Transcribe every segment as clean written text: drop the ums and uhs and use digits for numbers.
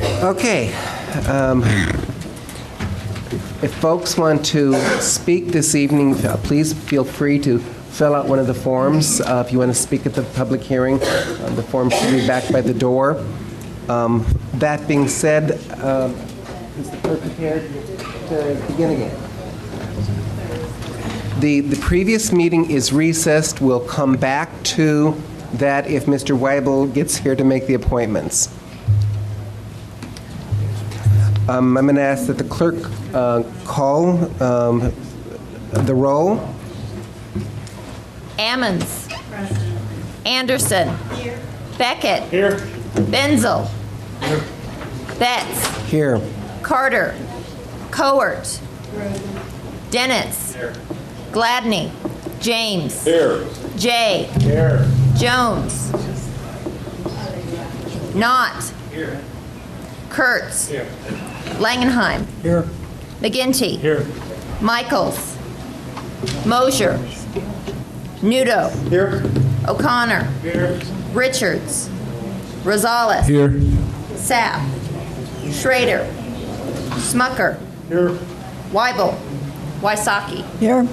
Okay. If folks want to speak this evening, please feel free to fill out one of the forms. If you want to speak at the public hearing, the form should be back by the door. That being said, is the clerk prepared to begin again? The previous meeting is recessed. We'll come back to that if Mr. Weibel gets here to make the appointments. I'm going to ask that the clerk call the roll. Ammons. Anderson. Here. Beckett. Here. Benzel. Here. Betts. Here. Carter. Coert. Dennitz. Here. Gladney. James. Here. Jay. Here. Jones. Knott. Here. Kurtz. Here. Langenheim. Here. McGinty. Here. Michaels. Mosier. Nudo. Here. O'Connor. Here. Richards. Rosales. Here. Sapp. Schrader. Smucker. Here. Weibel. Wysocki. Here.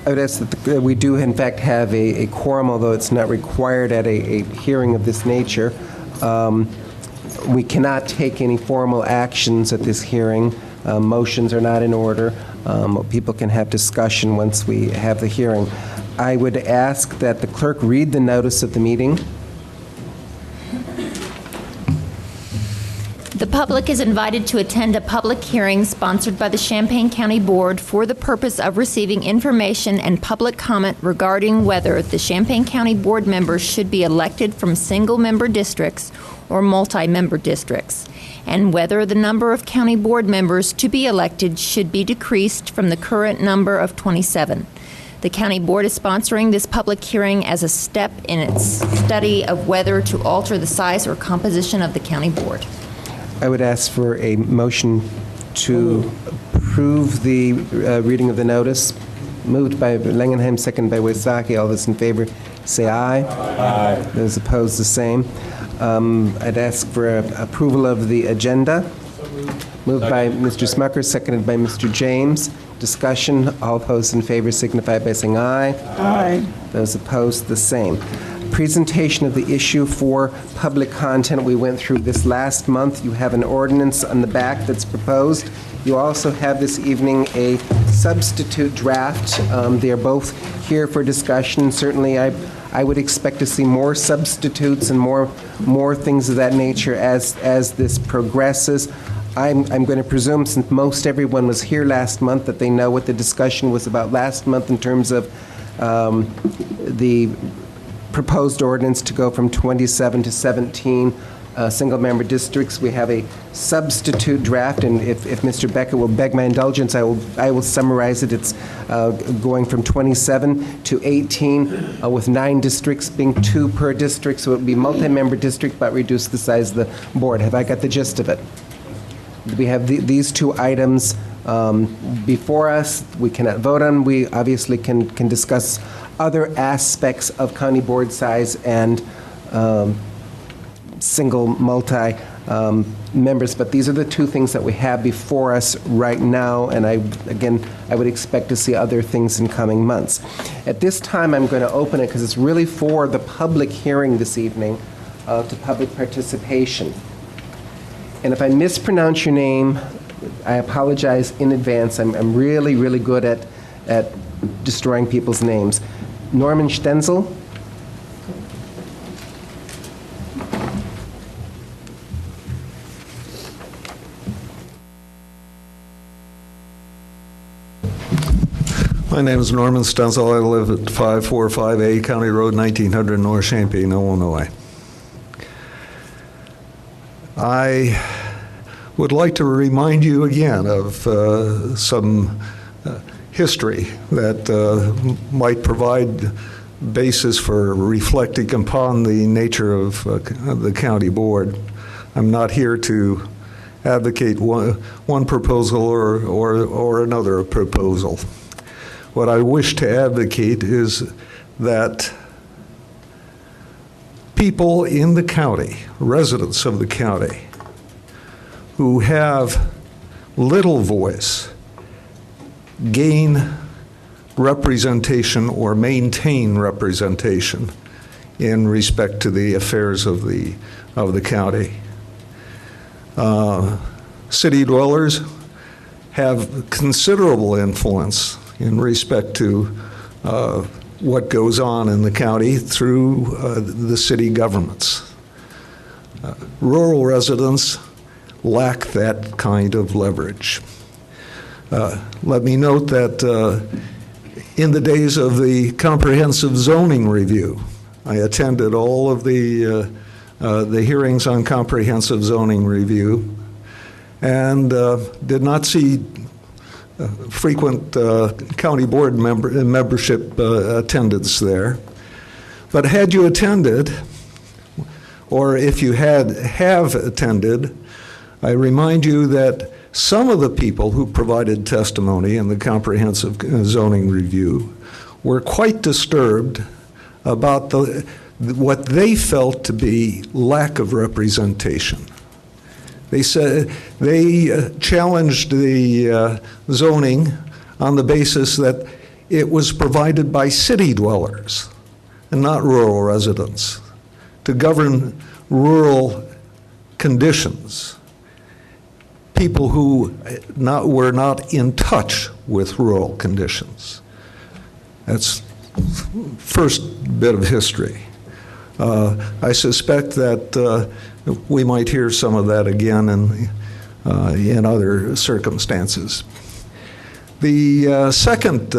I would ask that we do, in fact, have a quorum, although it's not required at a hearing of this nature. We cannot take any formal actions at this hearing. Motions are not in order. People can have discussion once we have the hearing. I would ask that the clerk read the notice of the meeting. The public is invited to attend a public hearing sponsored by the Champaign County Board for the purpose of receiving information and public comment regarding whether the Champaign County Board members should be elected from single-member districts or multi-member districts, and whether the number of county board members to be elected should be decreased from the current number of 27. The county board is sponsoring this public hearing as a step in its study of whether to alter the size or composition of the county board. I would ask for a motion to approve the reading of the notice. Moved by Langenheim, seconded by Wysocki. All those in favor say aye. Aye. Those opposed, the same. I'd ask for approval of the agenda. Moved by Mr. Smucker, seconded by Mr. James. Discussion. All opposed in favor signify by saying aye. Aye. Those opposed, the same. Presentation of the issue for public content. We went through this last month. You have an ordinance on the back that's proposed. You also have this evening a substitute draft. They are both here for discussion. Certainly, I would expect to see more substitutes and more things of that nature as this progresses. I'm going to presume, since most everyone was here last month, that they know what the discussion was about last month in terms of the proposed ordinance to go from 27 to 17 single-member districts. We have a substitute draft, and if Mr. Beckett will beg my indulgence, I will summarize it. It's going from 27 to 18, with 9 districts being 2 per district, so it would be multi-member district, but reduce the size of the board. Have I got the gist of it? We have these 2 items before us. We cannot vote on. We obviously can discuss other aspects of county board size and single, multi members, but these are the 2 things that we have before us right now, and I would expect to see other things in coming months. At this time, I'm going to open it because it's really for the public hearing this evening to public participation. And if I mispronounce your name, I apologize in advance. I'm really, really good at destroying people's names. Norman Stenzel? My name is Norman Stenzel. I live at 545A County Road, 1900 North Champaign, Illinois. I would like to remind you again of some history that might provide basis for reflecting upon the nature of the county board. I'm not here to advocate one proposal or another proposal. What I wish to advocate is that people in the county, residents of the county, who have little voice gain representation or maintain representation in respect to the affairs of the county. City dwellers have considerable influence in respect to what goes on in the county through the city governments. Rural residents lack that kind of leverage. Let me note that in the days of the comprehensive zoning review, I attended all of the hearings on comprehensive zoning review and did not see frequent county board membership attendance there. But had you attended, or if you have attended, I remind you that some of the people who provided testimony in the comprehensive zoning review were quite disturbed about what they felt to be lack of representation. They said they challenged the zoning on the basis that it was provided by city dwellers and not rural residents to govern rural conditions. People who were not in touch with rural conditions. That's first bit of history. I suspect that we might hear some of that again in other circumstances. The second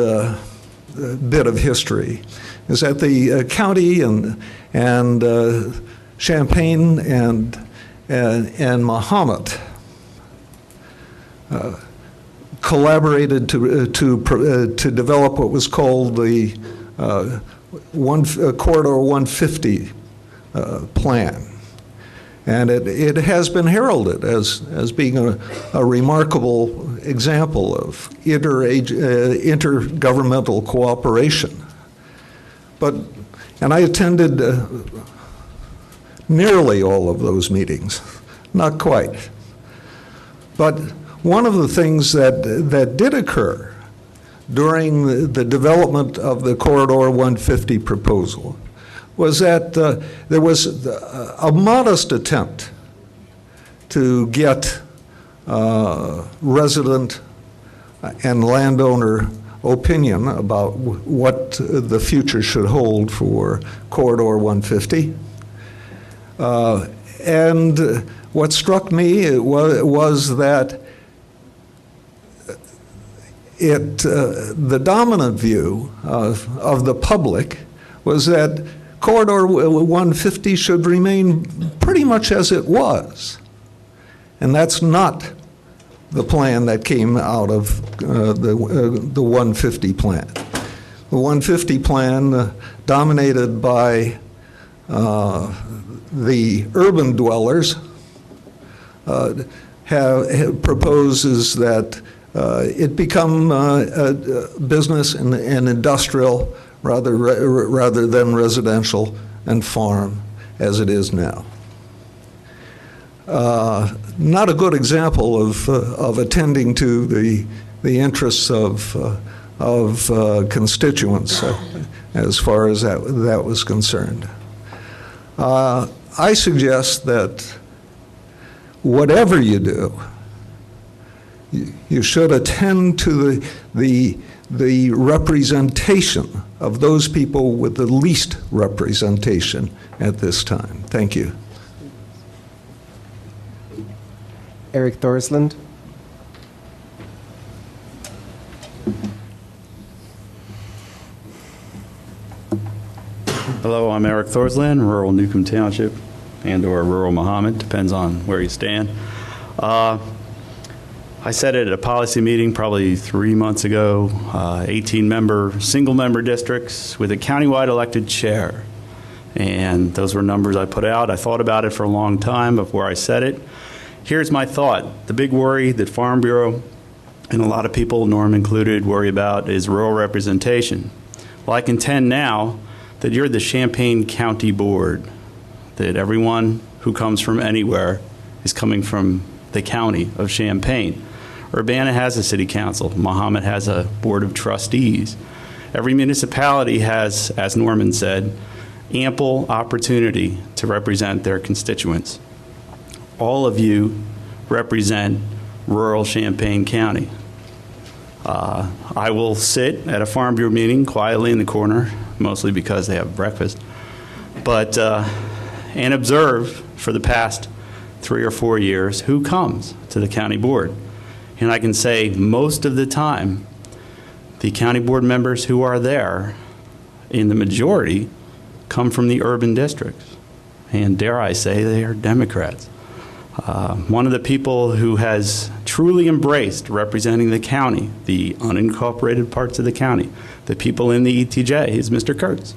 bit of history is that the county and Champaign and Mahomet collaborated to develop what was called the Corridor 150 plan. And it has been heralded as being a remarkable example of intergovernmental cooperation. And I attended nearly all of those meetings, not quite. But one of the things that did occur during the development of the Corridor 150 proposal was that there was a modest attempt to get resident and landowner opinion about what the future should hold for Corridor 150. And what struck me was that the dominant view of the public was that Corridor 150 should remain pretty much as it was. And that's not the plan that came out of the 150 plan. The 150 plan, dominated by the urban dwellers, proposes that it become a business and industrial rather than residential and farm as it is now. Not a good example of attending to the interests of constituents as far as that was concerned. I suggest that whatever you do, you should attend to the representation of those people with the least representation at this time. Thank you. Eric Thorsland. Hello, I'm Eric Thorsland, rural Newcomb Township and/or rural Mahomet, depends on where you stand. I said it at a policy meeting probably 3 months ago, 18-member, single-member districts with a countywide elected chair. And those were numbers I put out. I thought about it for a long time before I said it. Here's my thought. The big worry that Farm Bureau and a lot of people, Norm included, worry about is rural representation. Well, I contend now that you're the Champaign County Board. that everyone who comes from anywhere is coming from the county of Champaign. Urbana has a city council. Mahomet has a board of trustees. Every municipality has, as Norman said, ample opportunity to represent their constituents. All of you represent rural Champaign County. I will sit at a Farm Bureau meeting quietly in the corner, mostly because they have breakfast, but and observe for the past 3 or 4 years who comes to the county board. And I can say most of the time, the county board members who are there, in the majority, come from the urban districts. And dare I say, they are Democrats. One of the people who has truly embraced representing the county, the unincorporated parts of the county, the people in the ETJ, is Mr. Kurtz.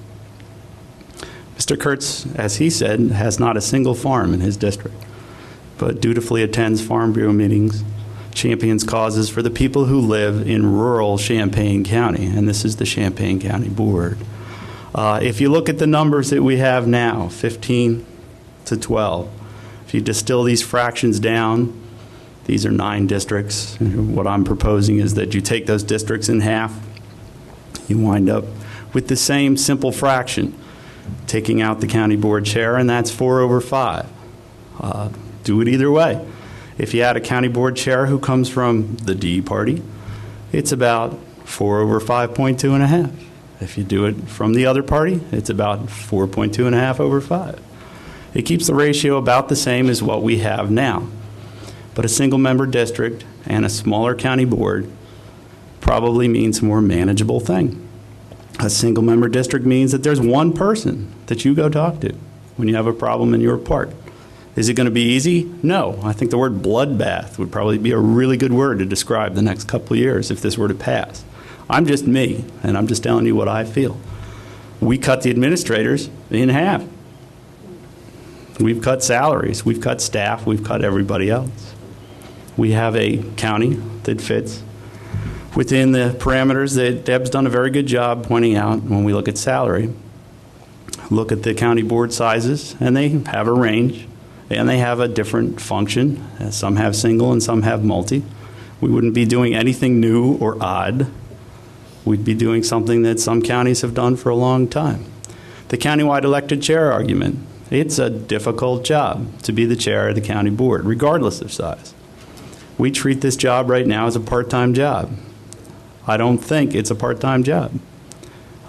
Mr. Kurtz, as he said, has not a single farm in his district, but dutifully attends Farm Bureau meetings, champions causes for the people who live in rural Champaign County, and this is the Champaign County Board. If you look at the numbers that we have now, 15 to 12, if you distill these fractions down, these are 9 districts. What I'm proposing is that you take those districts in half, you wind up with the same simple fraction, taking out the county board chair, and that's 4/5. Do it either way. If you had a county board chair who comes from the D party, it's about 4/5.2.5. If you do it from the other party, it's about 4.2.5/5. It keeps the ratio about the same as what we have now. But a single-member district and a smaller county board probably means a more manageable thing. A single-member district means that there's one person that you go talk to when you have a problem in your part. Is it going to be easy? No. I think the word bloodbath would probably be a really good word to describe the next couple of years if this were to pass. I'm just me, and I'm just telling you what I feel. We cut the administrators in half. We've cut salaries, we've cut staff, we've cut everybody else. We have a county that fits within the parameters that Deb's done a very good job pointing out when we look at salary. Look at the county board sizes, and they have a range, and they have a different function. Some have single and some have multi. We wouldn't be doing anything new or odd. We'd be doing something that some counties have done for a long time. The countywide elected chair argument. It's a difficult job to be the chair of the county board, regardless of size. We treat this job right now as a part-time job. I don't think it's a part-time job.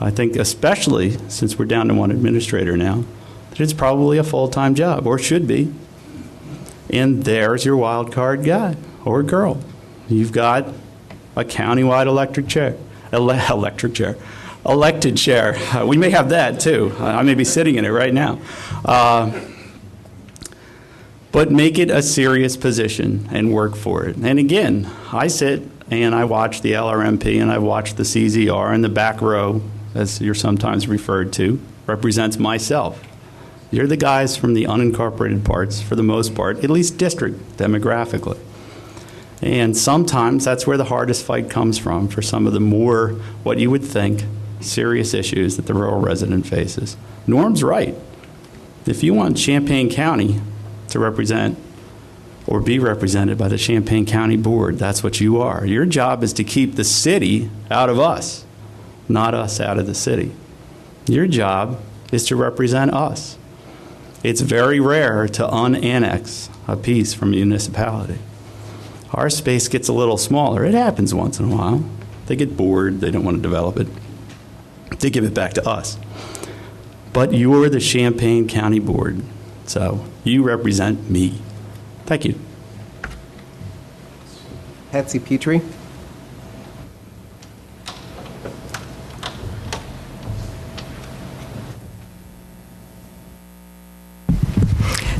I think, especially since we're down to one administrator now, that it's probably a full-time job, or should be. And there's your wild card guy or girl. You've got a countywide elected chair. We may have that too. I may be sitting in it right now. But make it a serious position and work for it. And again, I sit and I watch the LRMP and I watch the CZR, and the back row, as you're sometimes referred to, represents myself. You're the guys from the unincorporated parts, for the most part, at least district demographically. And sometimes that's where the hardest fight comes from for some of the more, what you would think, serious issues that the rural resident faces. Norm's right. If you want Champaign County to represent or be represented by the Champaign County Board, that's what you are. Your job is to keep the city out of us, not us out of the city. Your job is to represent us. It's very rare to unannex a piece from a municipality. Our space gets a little smaller. It happens once in a while. They get bored. They don't want to develop it. They give it back to us. But you're the Champaign County Board, so you represent me. Thank you. Patsy Petrie.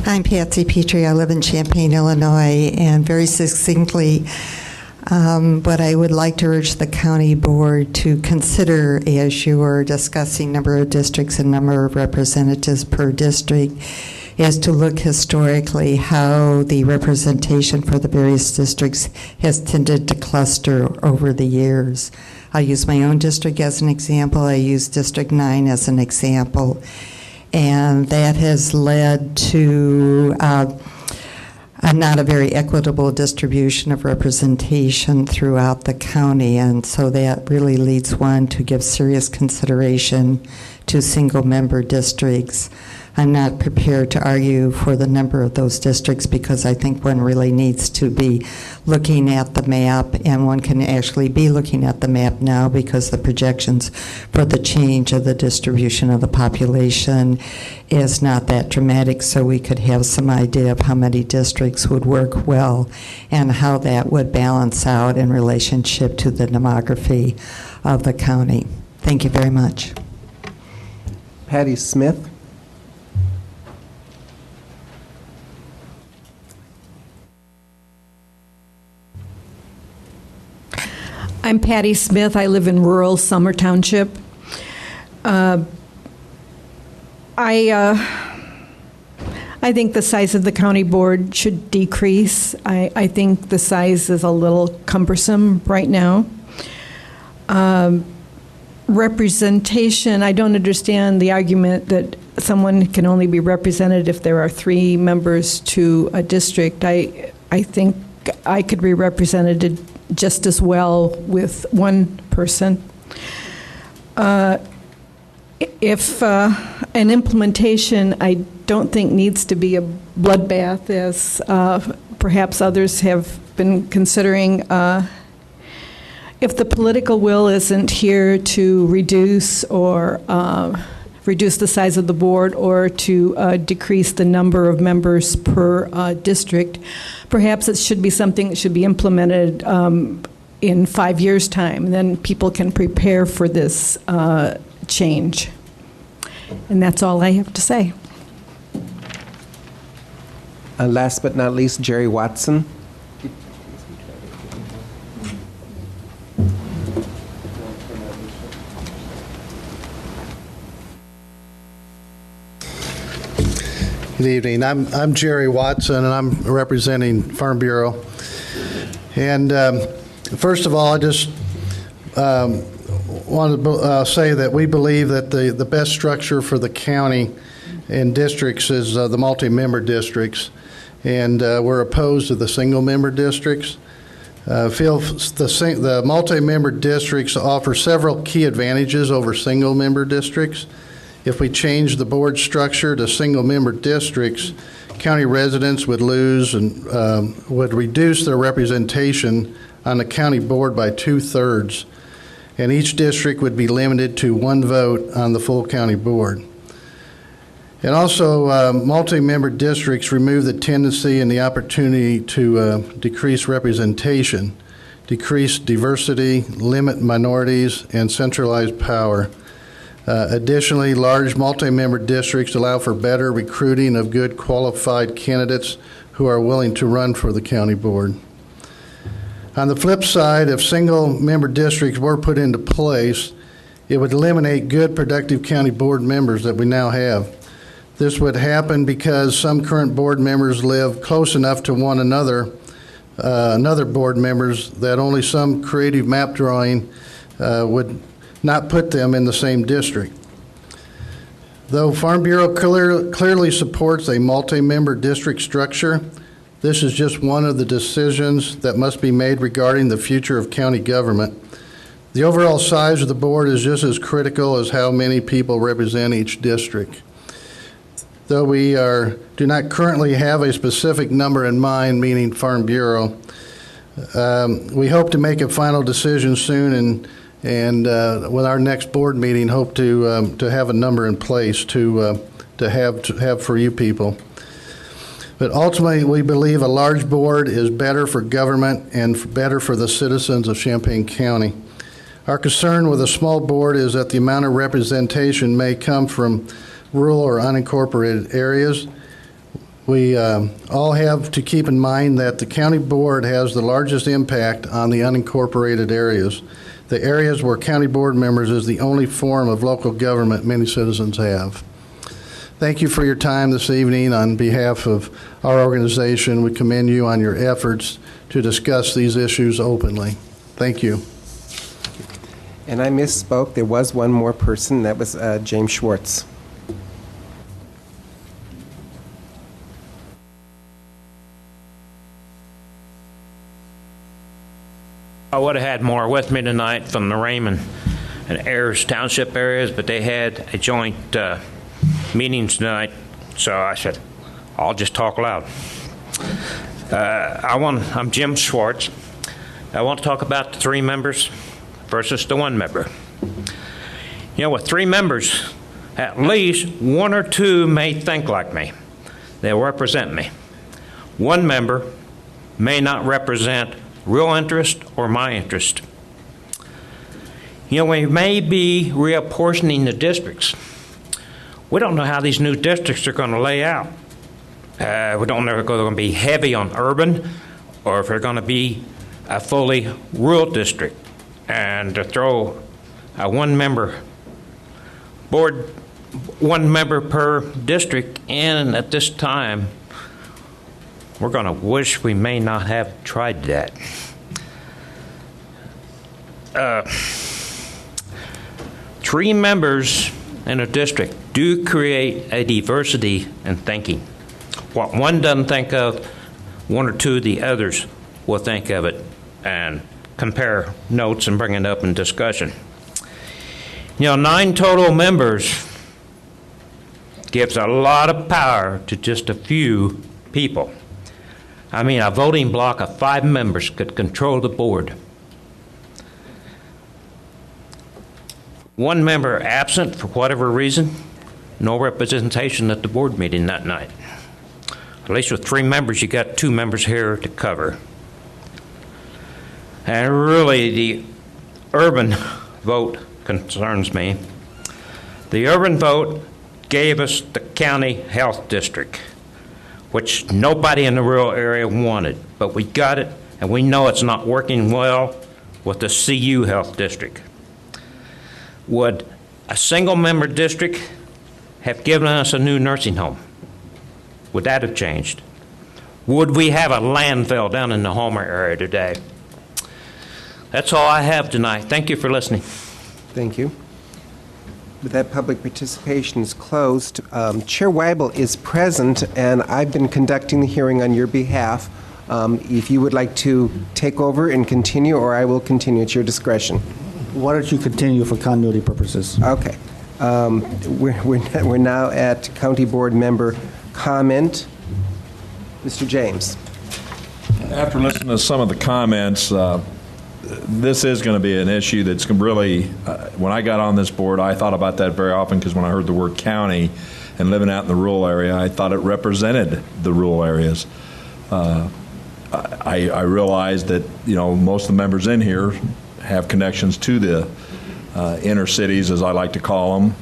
I'm Patsy Petrie. I live in Champaign, Illinois, and very succinctly, what I would like to urge the county board to consider as you are discussing number of districts and number of representatives per district is to look historically how the representation for the various districts has tended to cluster over the years. I'll use my own district as an example. I use District 9 as an example. and that has led to not a very equitable distribution of representation throughout the county, and so that really leads one to give serious consideration to single-member districts. I'm not prepared to argue for the number of those districts because I think one really needs to be looking at the map, and one can actually be looking at the map now because the projections for the change of the distribution of the population is not that dramatic, so we could have some idea of how many districts would work well and how that would balance out in relationship to the demography of the county. Thank you very much. Patty Smith. I'm Patty Smith. I live in rural Summer Township. I think the size of the county board should decrease. I think the size is a little cumbersome right now. Representation, I don't understand the argument that someone can only be represented if there are 3 members to a district. I think I could be represented just as well with 1 person. If an implementation, I don't think needs to be a bloodbath, as perhaps others have been considering. If the political will isn't here to reduce the size of the board or to decrease the number of members per district, perhaps it should be something that should be implemented in 5 years' time. Then people can prepare for this change. And that's all I have to say. Last but not least, Jerry Watson. Good evening. I'm Jerry Watson, and I'm representing Farm Bureau. And first of all, I just want to say that we believe that the best structure for the county and districts is the multi-member districts, and we're opposed to the single-member districts. Feel the multi-member districts offer several key advantages over single-member districts. If we change the board structure to single-member districts, county residents would lose and would reduce their representation on the county board by 2/3, and each district would be limited to 1 vote on the full county board. And also, multi-member districts remove the tendency and the opportunity to decrease representation, decrease diversity, limit minorities, and centralize power. Additionally, large multi-member districts allow for better recruiting of good qualified candidates who are willing to run for the county board. On the flip side, if single-member districts were put into place, it would eliminate good, productive county board members that we now have. This would happen because some current board members live close enough to one another, board members, that only some creative map drawing would not put them in the same district. Though Farm Bureau clearly supports a multi-member district structure, this is just one of the decisions that must be made regarding the future of county government. The overall size of the board is just as critical as how many people represent each district. Though we do not currently have a specific number in mind, meaning Farm Bureau, we hope to make a final decision soon, and with our next board meeting, hope to have a number in place to have for you people. But ultimately, we believe a large board is better for government and better for the citizens of Champaign County. Our concern with a small board is that the amount of representation may come from rural or unincorporated areas. We all have to keep in mind that the county board has the largest impact on the unincorporated areas. The areas where county board members is the only form of local government many citizens have. Thank you for your time this evening. On behalf of our organization, we commend you on your efforts to discuss these issues openly. Thank you. And I misspoke. There was one more person. That was James Schwartz. I would have had more with me tonight from the Raymond and Ayers Township areas, but they had a joint meeting tonight, so I said, I'll just talk loud. I'm Jim Schwartz. I want to talk about the 3 members versus the 1 member. You know, with 3 members, at least 1 or 2 may think like me. They'll represent me. 1 member may not represent real interest or my interest. You know, we may be reapportioning the districts. We don't know how these new districts are going to lay out. We don't know if they're going to be heavy on urban or if they're going to be a fully rural district. And to throw a 1 member board, 1 member per district in at this time, we're going to wish we may not have tried that. 3 members in a district do create a diversity in thinking. What one doesn't think of, 1 or 2 of the others will think of it and compare notes and bring it up in discussion. You know, 9 total members gives a lot of power to just a few people. I mean, a voting block of 5 members could control the board. 1 member absent for whatever reason, no representation at the board meeting that night. At least with 3 members, you got 2 members here to cover. And really, the urban vote concerns me. The urban vote gave us the county health district, which nobody in the rural area wanted, but we got it, and we know it's not working well with the CU health district. Would a single-member district have given us a new nursing home? Would that have changed? Would we have a landfill down in the Homer area today? That's all I have tonight. Thank you for listening. Thank you. With that, public participation is closed. Chair Weibel is present, and I've been conducting the hearing on your behalf. If you would like to take over and continue, or I will continue at your discretion. Why don't you continue for continuity purposes? Okay. We're now at County Board member comment. Mr. James. After listening to some of the comments, this is going to be an issue that's really, when I got on this board, I thought about that very often because when I heard the word county and living out in the rural area, I thought it represented the rural areas. I realized that, you know, most of the members in here have connections to the inner cities, as I like to call them.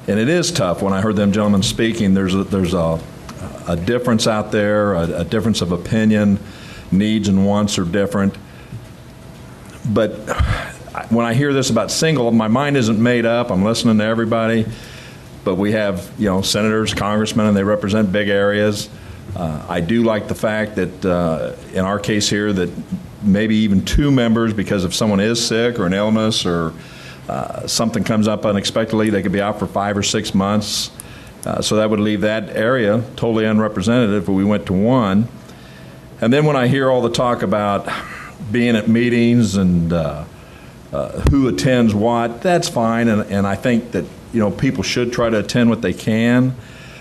And it is tough. When I heard them gentlemen speaking, there's a difference out there, a difference of opinion. Needs and wants are different. But when I hear this about single, my mind isn't made up. I'm listening to everybody. But we have, you know, senators, congressmen, and they represent big areas. I do like the fact that in our case here that maybe even 2 members, because if someone is sick or an illness or something comes up unexpectedly, they could be out for 5 or 6 months. So that would leave that area totally unrepresented if we went to 1. And then when I hear all the talk about being at meetings and who attends what, that's fine. And I think that, you know, people should try to attend what they can.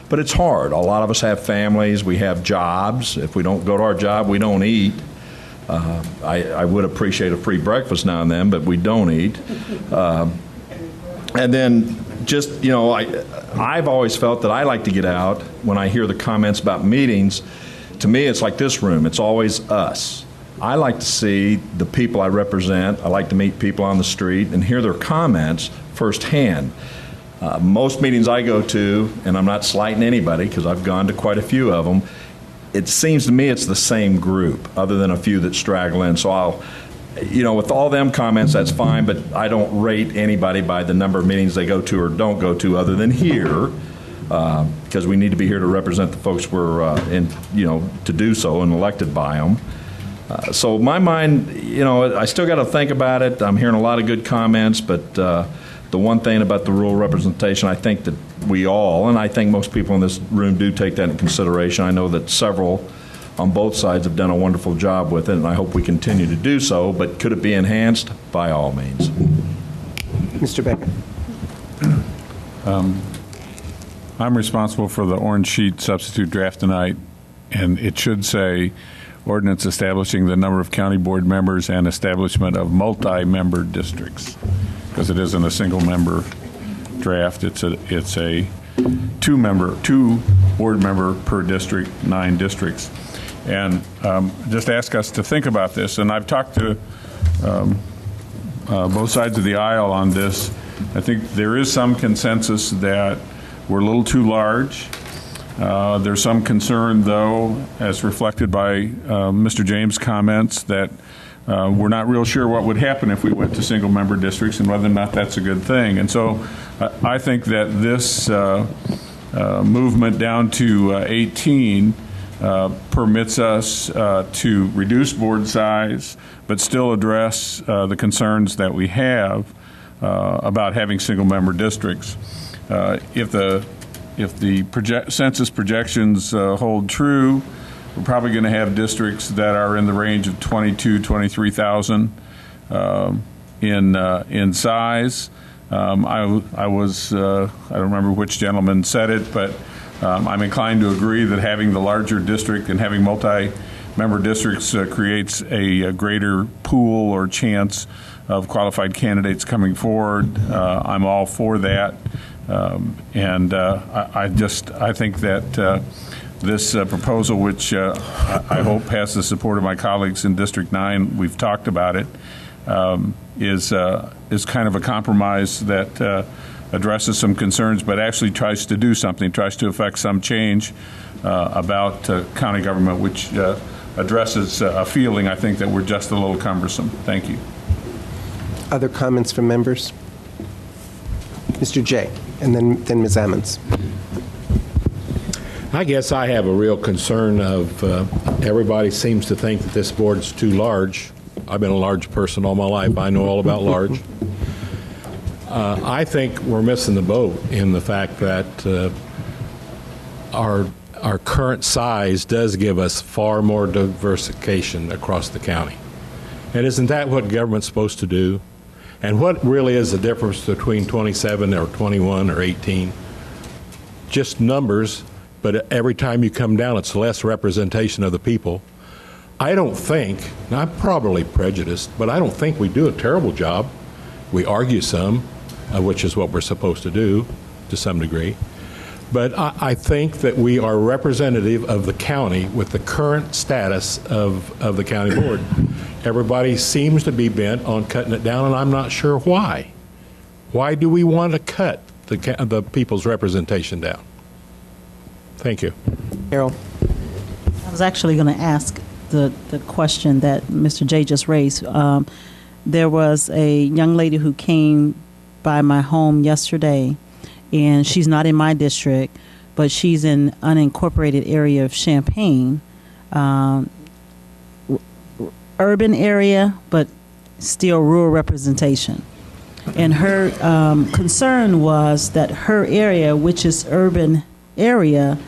But it's hard. A lot of us have families. We have jobs. If we don't go to our job, we don't eat. I would appreciate a free breakfast now and then, but we don't eat. And then just, you know, I've always felt that I like to get out when I hear the comments about meetings. To me, it's like this room. It's always us. I like to see the people I represent. I like to meet people on the street and hear their comments firsthand. Most meetings I go to, and I'm not slighting anybody because I've gone to quite a few of them, it seems to me it's the same group, other than a few that straggle in. So I'll, you know, with all them comments, that's fine, but I don't rate anybody by the number of meetings they go to or don't go to other than here, because we need to be here to represent the folks we're in, you know, to do so and elected by them. So my mind, you know, I still got to think about it. I'm hearing a lot of good comments, but the one thing about the rural representation, I think that we all, and I think most people in this room do take that into consideration. I know that several on both sides have done a wonderful job with it, and I hope we continue to do so, but could it be enhanced? By all means. Mr. Becker. I'm responsible for the orange sheet substitute draft tonight, and it should say ordinance establishing the number of county board members and establishment of multi-member districts, because it isn't a single-member draft. It's a two board member per district, 9 districts. And just ask us to think about this. And I've talked to both sides of the aisle on this. I think there is some consensus that we're a little too large. There's some concern, though, as reflected by Mr. James' comments, that we're not real sure what would happen if we went to single-member districts and whether or not that's a good thing. And so I think that this movement down to 18 permits us to reduce board size, but still address the concerns that we have about having single-member districts. If the census projections hold true, we're probably going to have districts that are in the range of 23,000 in size. I don't remember which gentleman said it, but I'm inclined to agree that having the larger district and having multi-member districts creates a greater pool or chance of qualified candidates coming forward. I'm all for that. I think that this proposal, which I hope has the support of my colleagues in District 9, we've talked about it, is kind of a compromise that addresses some concerns, but actually tries to do something, tries to affect some change about county government, which addresses a feeling, I think, that we're just a little cumbersome. Thank you. Other comments from members? Mr. Jay, and then Ms. Ammons. I guess I have a real concern of everybody seems to think that this board's too large. I've been a large person all my life. I know all about large. I think we're missing the boat in the fact that our current size does give us far more diversification across the county. And isn't that what government's supposed to do? And what really is the difference between 27 or 21 or 18? Just numbers, but every time you come down, it's less representation of the people. I don't think, and I'm probably prejudiced, but I don't think we do a terrible job. We argue some, which is what we're supposed to do to some degree. But I think that we are representative of the county with the current status of the county board. Everybody seems to be bent on cutting it down, and I'm not sure why. Why do we want to cut the people's representation down? Thank you. Carol. I was actually going to ask the question that Mr. Jay just raised. There was a young lady who came by my home yesterday, and she's not in my district, but she's in unincorporated area of Champaign, urban area, but still rural representation. And her concern was that her area, which is urban area,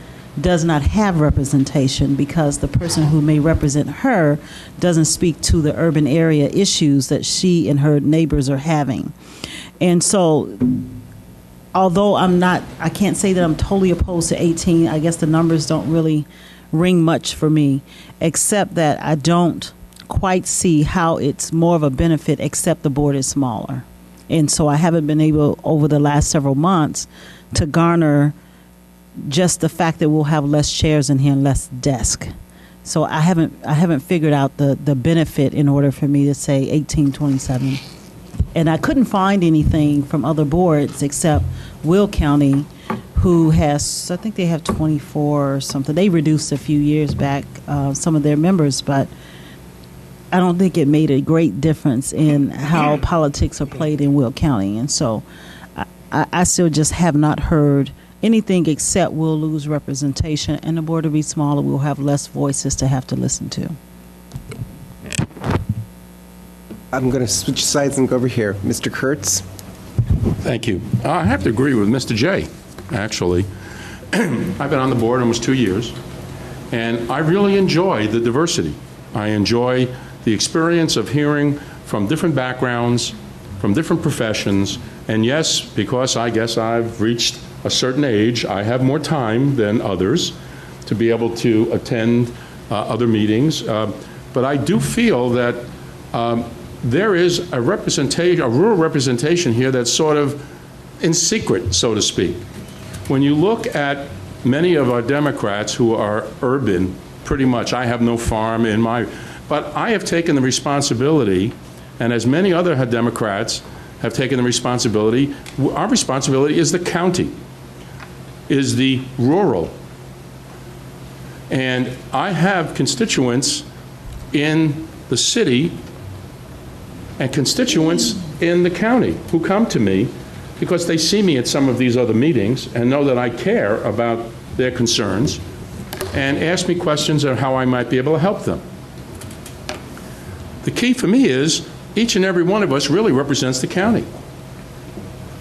does not have representation because the person who may represent her doesn't speak to the urban area issues that she and her neighbors are having. And so, although I can't say that I'm totally opposed to 18, I guess the numbers don't really ring much for me, except that I don't quite see how it's more of a benefit except the board is smaller. And so I haven't been able over the last several months to garner just the fact that we'll have less chairs in here and less desk. So I haven't figured out the benefit in order for me to say 1827. And I couldn't find anything from other boards except Will County, who has, I think they have 24 or something. They reduced a few years back some of their members, but I don't think it made a great difference in how politics are played in Will County. And so I still just have not heard anything except we'll lose representation and the board will be smaller. We'll have less voices to have to listen to. I'm going to switch sides and go over here. Mr. Kurtz. Thank you. I have to agree with Mr. Jay, actually. I've been on the board almost 2 years, And I really enjoy the diversity. I enjoy the experience of hearing from different backgrounds, from different professions, and yes, because I guess I've reached a certain age, I have more time than others to be able to attend other meetings. But I do feel that there is a representation, a rural representation here that's sort of in secret, so to speak. When you look at many of our Democrats who are urban, pretty much, I have no farm in my, but I have taken the responsibility, and as many other Democrats have taken the responsibility, our responsibility is the county, is the rural. And I have constituents in the city and constituents in the county who come to me because they see me at some of these other meetings and know that I care about their concerns and ask me questions on how I might be able to help them. The key for me is each and every one of us really represents the county.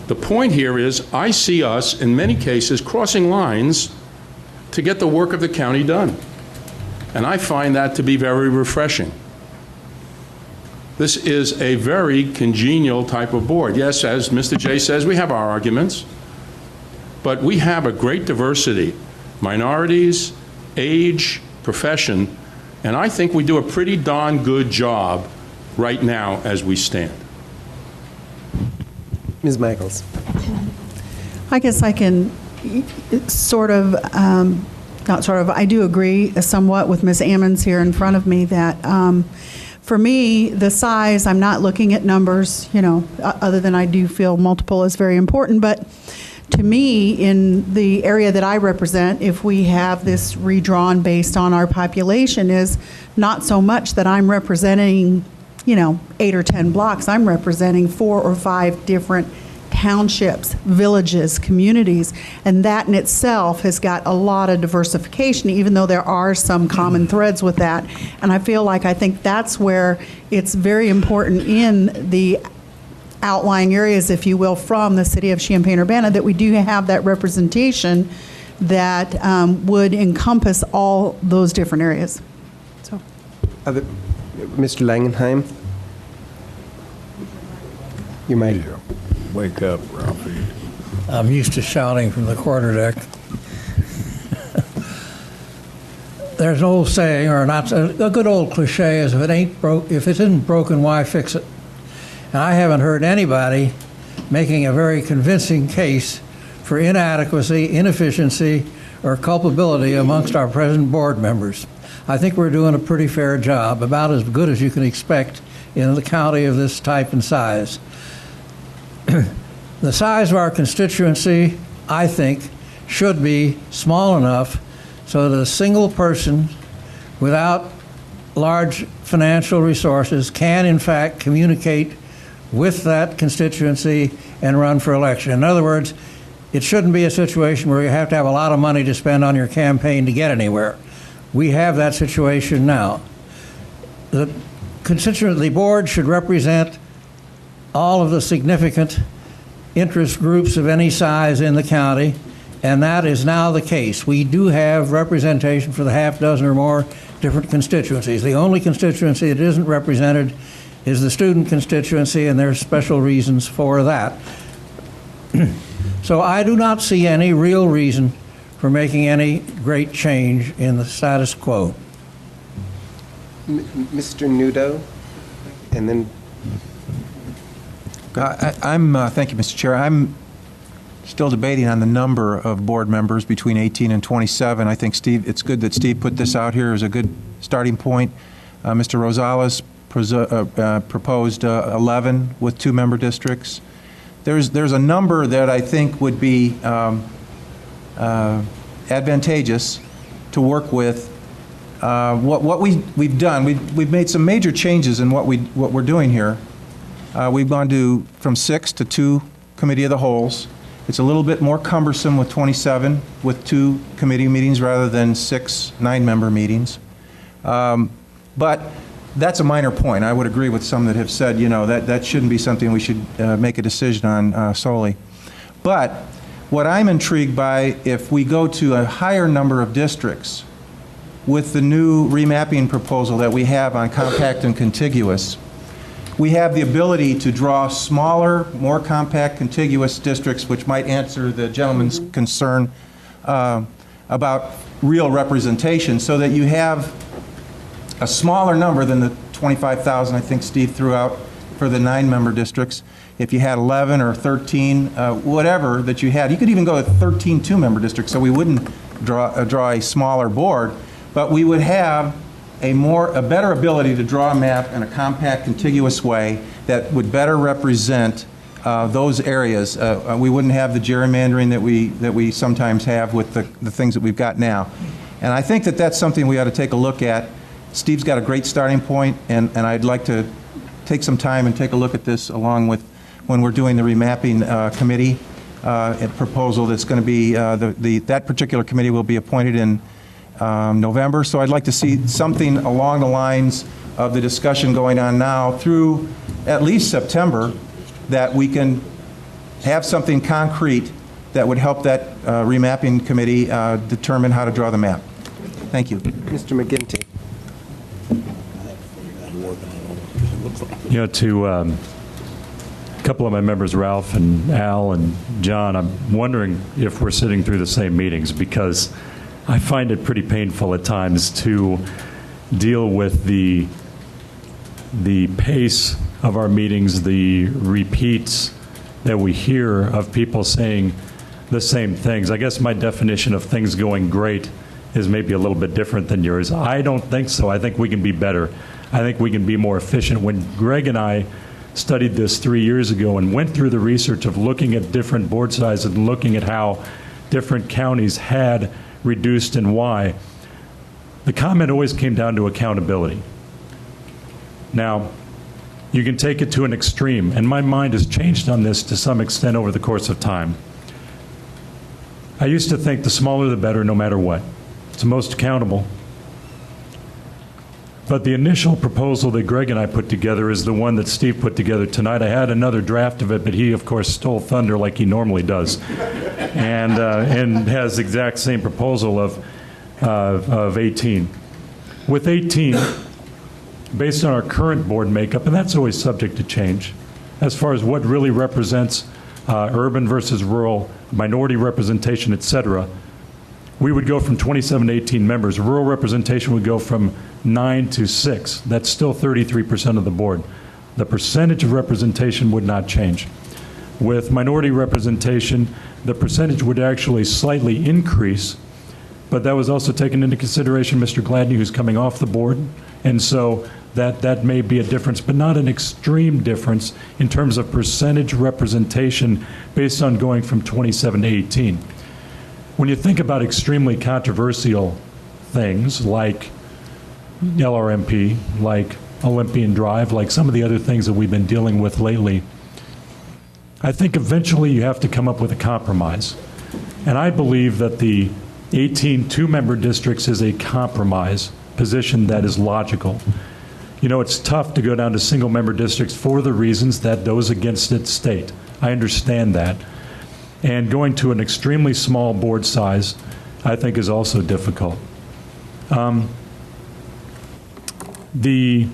The point here is I see us, in many cases, crossing lines to get the work of the county done. And I find that to be very refreshing. This is a very congenial type of board. Yes, as Mr. Jay says, we have our arguments, but we have a great diversity, minorities, age, profession, and I think we do a pretty darn good job right now as we stand. Ms. Michaels. I guess I can sort of, not sort of, I do agree somewhat with Ms. Ammons here in front of me that for me, the size, I'm not looking at numbers, you know, other than I do feel multiple is very important, but to me, in the area that I represent, if we have this redrawn based on our population, is not so much that I'm representing, you know, 8 or 10 blocks. I'm representing 4 or 5 different townships, villages, communities, and that in itself has got a lot of diversification, even though there are some common threads with that. And I feel like I think that's where it's very important in the outlying areas, if you will, from the city of Champaign-Urbana, that we do have that representation that would encompass all those different areas. So, Mr. Langenheim? You might. Wake up, Ralphie. I'm used to shouting from the quarterdeck. There's an old saying, or not a good old cliche, is if it isn't broken, why fix it? And I haven't heard anybody making a very convincing case for inadequacy, inefficiency, or culpability amongst our present board members. I think we're doing a pretty fair job, about as good as you can expect in a county of this type and size. The size of our constituency, I think, should be small enough so that a single person without large financial resources can, in fact, communicate with that constituency and run for election. In other words, it shouldn't be a situation where you have to have a lot of money to spend on your campaign to get anywhere. We have that situation now. The constituency board should represent all of the significant interest groups of any size in the county, and that is now the case. We do have representation for the half dozen or more different constituencies. The only constituency that isn't represented is the student constituency, and there's special reasons for that. So I do not see any real reason for making any great change in the status quo. Mr. Nudo, and then... Thank you, Mr. Chair. I'm still debating on the number of board members between 18 and 27. I think, Steve, it's good that Steve put this out here as a good starting point. Mr. Rosales proposed 11 with 2-member districts. There's a number that I think would be advantageous to work with. What we've done, we've made some major changes in what we're doing here. We've gone from 6 to 2 committee of the wholes. It's a little bit more cumbersome with 27, with 2 committee meetings rather than 6 9-member meetings. But that's a minor point. I would agree with some that have said, you know, that shouldn't be something we should make a decision on solely. But what I'm intrigued by, if we go to a higher number of districts, with the new remapping proposal that we have on compact and contiguous, we have the ability to draw smaller, more compact, contiguous districts, which might answer the gentleman's concern about real representation, so that you have a smaller number than the 25,000 I think Steve threw out for the 9-member districts. If you had 11 or 13, whatever that you had, you could even go with 13 2-member districts, so we wouldn't draw a smaller board, but we would have a better ability to draw a map in a compact, contiguous way that would better represent those areas. We wouldn't have the gerrymandering that we sometimes have with the things that we've got now. And I think that that's something we ought to take a look at. Steve's got a great starting point, and I'd like to take some time and take a look at this along with when we're doing the remapping committee proposal that's going to be, that particular committee will be appointed in November. So I'd like to see something along the lines of the discussion going on now through at least September, that we can have something concrete that would help that remapping committee determine how to draw the map. Thank you. Mr. McGinty. You know, to a couple of my members, Ralph and Al and John, I'm wondering if we're sitting through the same meetings, because I find it pretty painful at times to deal with the pace of our meetings, the repeats that we hear of people saying the same things. I guess my definition of things going great is maybe a little bit different than yours. I don't think so. I think we can be better. I think we can be more efficient. When Greg and I studied this 3 years ago and went through the research of looking at different board sizes and looking at how different counties had reduced and why, the comment always came down to accountability. Now, you can take it to an extreme, and my mind has changed on this to some extent over the course of time. I used to think the smaller the better, no matter what. It's the most accountable. But the initial proposal that Greg and I put together is the one that Steve put together tonight. I had another draft of it, but he, of course, stole thunder like he normally does, and has the exact same proposal of 18. With 18, based on our current board makeup, and that's always subject to change, as far as what really represents urban versus rural, minority representation, et cetera, we would go from 27 to 18 members. Rural representation would go from 9 to 6. That's still 33% of the board. The percentage of representation would not change. With minority representation, the percentage would actually slightly increase, but that was also taken into consideration Mr. Gladney, who's coming off the board, and so that may be a difference, but not an extreme difference in terms of percentage representation based on going from 27 to 18. When you think about extremely controversial things like LRMP, like Olympian Drive, like some of the other things that we've been dealing with lately, I think eventually you have to come up with a compromise. And I believe that the 18 two-member districts is a compromise position that is logical. You know, it's tough to go down to single-member districts for the reasons that those against it state. I understand that. And going to an extremely small board size, I think, is also difficult. The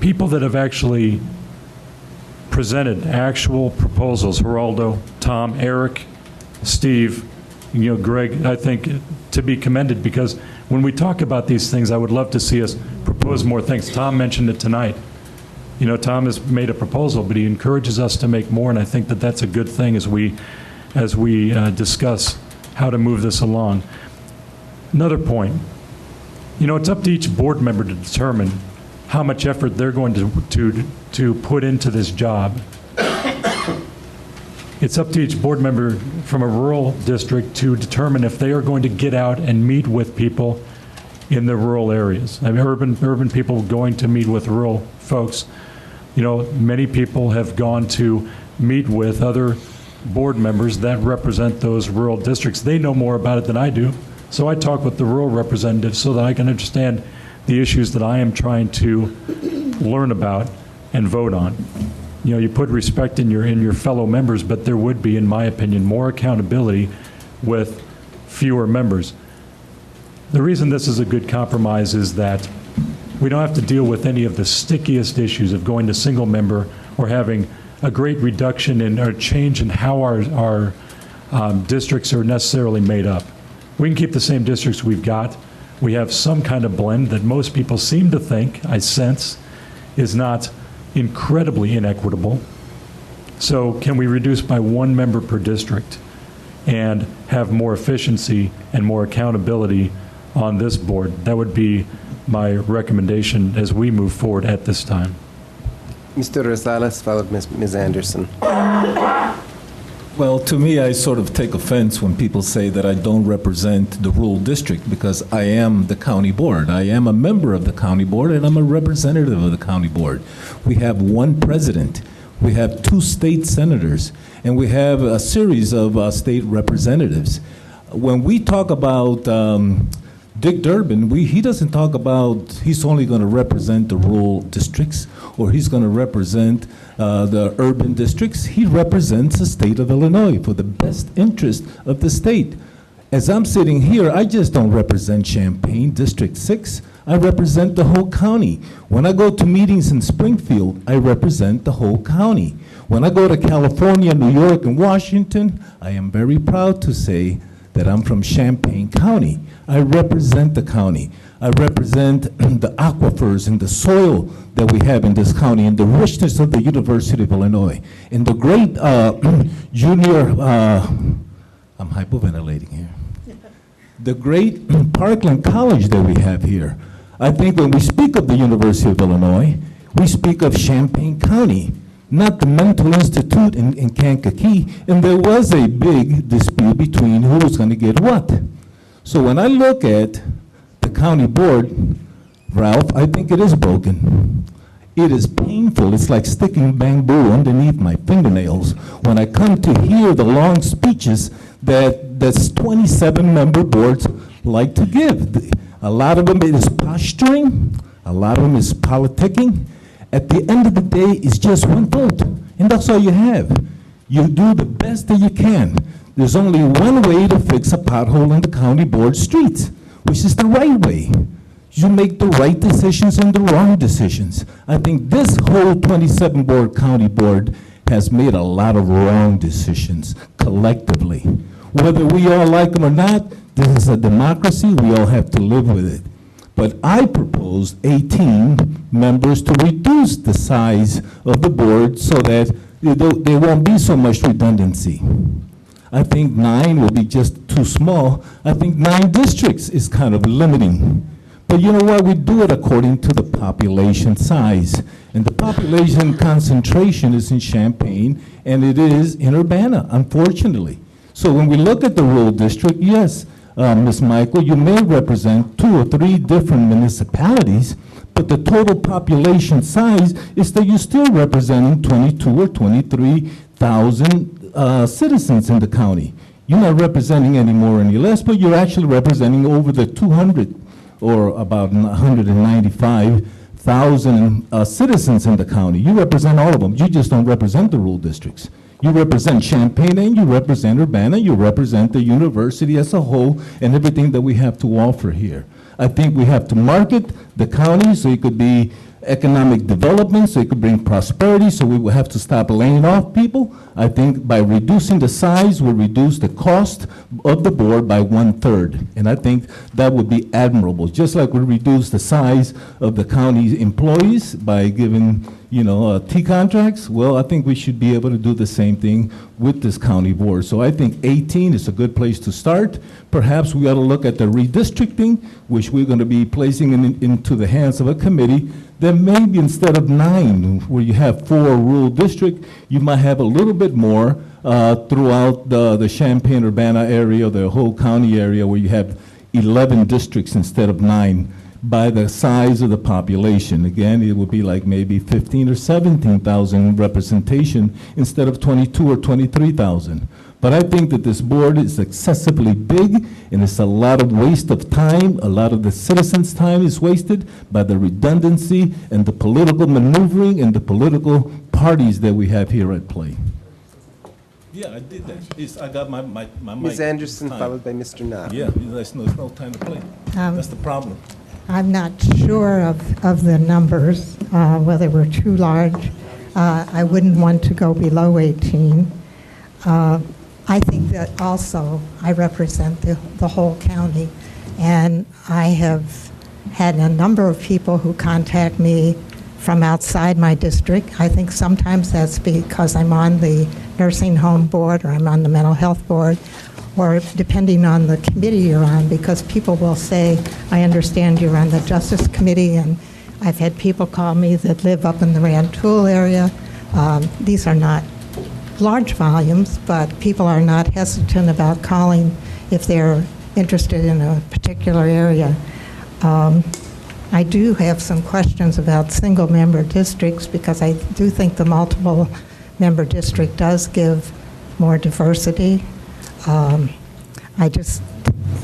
people that have actually presented actual proposals, Geraldo, Tom, Eric, Steve, Greg, I think, to be commended, because when we talk about these things, I would love to see us propose more things. Tom mentioned it tonight. Tom has made a proposal, but he encourages us to make more, and I think that that's a good thing as we discuss how to move this along. Another point, it's up to each board member to determine how much effort they're going to put into this job. It's up to each board member from a rural district to determine if they are going to get out and meet with people in the rural areas. I mean, urban people going to meet with rural folks. Many people have gone to meet with other board members that represent those rural districts. They know more about it than I do. So I talk with the rural representatives so that I can understand the issues that I am trying to learn about and vote on. You put respect in your fellow members, but there would be, in my opinion, more accountability with fewer members. The reason this is a good compromise is that we don't have to deal with any of the stickiest issues of going to single member or having a great reduction in or change in how our districts are necessarily made up. We can keep the same districts we've got. We have some kind of blend that most people seem to think, I sense, is not incredibly inequitable. So can we reduce by one member per district and have more efficiency and more accountability on this board? That would be my recommendation as we move forward at this time. Mr. Rosales, followed Ms. Anderson. Well, to me, I sort of take offense when people say that I don't represent the rural district, because I am the county board. I am a member of the county board, and I'm a representative of the county board. We have one president. We have 2 state senators, and we have a series of state representatives. When we talk about Dick Durbin, he doesn't talk about he's only going to represent the rural districts or he's going to represent the urban districts. He represents the state of Illinois for the best interest of the state. As I'm sitting here, I just don't represent Champaign, District 6. I represent the whole county. When I go to meetings in Springfield, I represent the whole county. When I go to California, New York, and Washington, I am very proud to say that I'm from Champaign County. I represent the county. I represent the aquifers and the soil that we have in this county and the richness of the University of Illinois. And the great junior, I'm hyperventilating here. The great Parkland College that we have here. I think when we speak of the University of Illinois, we speak of Champaign County, not the Mental Institute in Kankakee. And there was a big dispute between who was going to get what. So when I look at the county board, Ralph, I think it is broken. It is painful. It's like sticking bamboo underneath my fingernails when I come to hear the long speeches that that's 27-member boards like to give. A lot of them is posturing. A lot of them is politicking. At the end of the day, it's just one vote, and that's all you have. You do the best that you can. There's only one way to fix a pothole in the county board streets, which is the right way. You make the right decisions and the wrong decisions. I think this whole 27-board county board has made a lot of wrong decisions collectively. Whether we all like them or not, this is a democracy. We all have to live with it. But I propose 18 members to reduce the size of the board so that there won't be so much redundancy. I think 9 will be just too small. I think 9 districts is kind of limiting. But you know what? We do it according to the population size. And the population concentration is in Champaign, and it is in Urbana, unfortunately. So when we look at the rural district, yes, Ms. Michael, you may represent 2 or 3 different municipalities, but the total population size is that you're still representing 22 or 23,000 citizens in the county. You're not representing any more or any less, but you're actually representing over the 200 or about 195,000 citizens in the county. You represent all of them. You just don't represent the rural districts. You represent Champaign, and you represent Urbana, you represent the university as a whole and everything that we have to offer here. I think we have to market the county so it could be economic development, so it could bring prosperity, so we will have to stop laying off people. I think by reducing the size, we'll reduce the cost of the board by 1/3. And I think that would be admirable. Just like we reduce the size of the county's employees by giving, T contracts, well, I think we should be able to do the same thing with this county board. So I think 18 is a good place to start. Perhaps we ought to look at the redistricting, which we're going to be placing into the hands of a committee. Then maybe instead of 9, where you have 4 rural districts, you might have a little bit more throughout the Champaign-Urbana area, the whole county area, where you have 11 districts instead of 9 by the size of the population. Again, it would be like maybe 15 or 17,000 representation instead of 22 or 23,000. But I think that this board is excessively big, and it's a lot of waste of time. A lot of the citizens' time is wasted by the redundancy and the political maneuvering and the political parties that we have here at play. Yeah, I did that. I got my Ms. mic Anderson, time. followed by Mr. Knott. Yeah, there's no time to play. That's the problem. I'm not sure of the numbers, whether we're too large. I wouldn't want to go below 18. I think that also I represent the whole county, and I have had a number of people who contact me from outside my district. I think sometimes that's because I'm on the nursing home board or I'm on the mental health board, or depending on the committee you're on, because people will say, I understand you're on the Justice Committee, and I've had people call me that live up in the Rantoul area. These are not large volumes, but people are not hesitant about calling if they're interested in a particular area. I do have some questions about single-member districts, because I do think the multiple-member district does give more diversity. I just,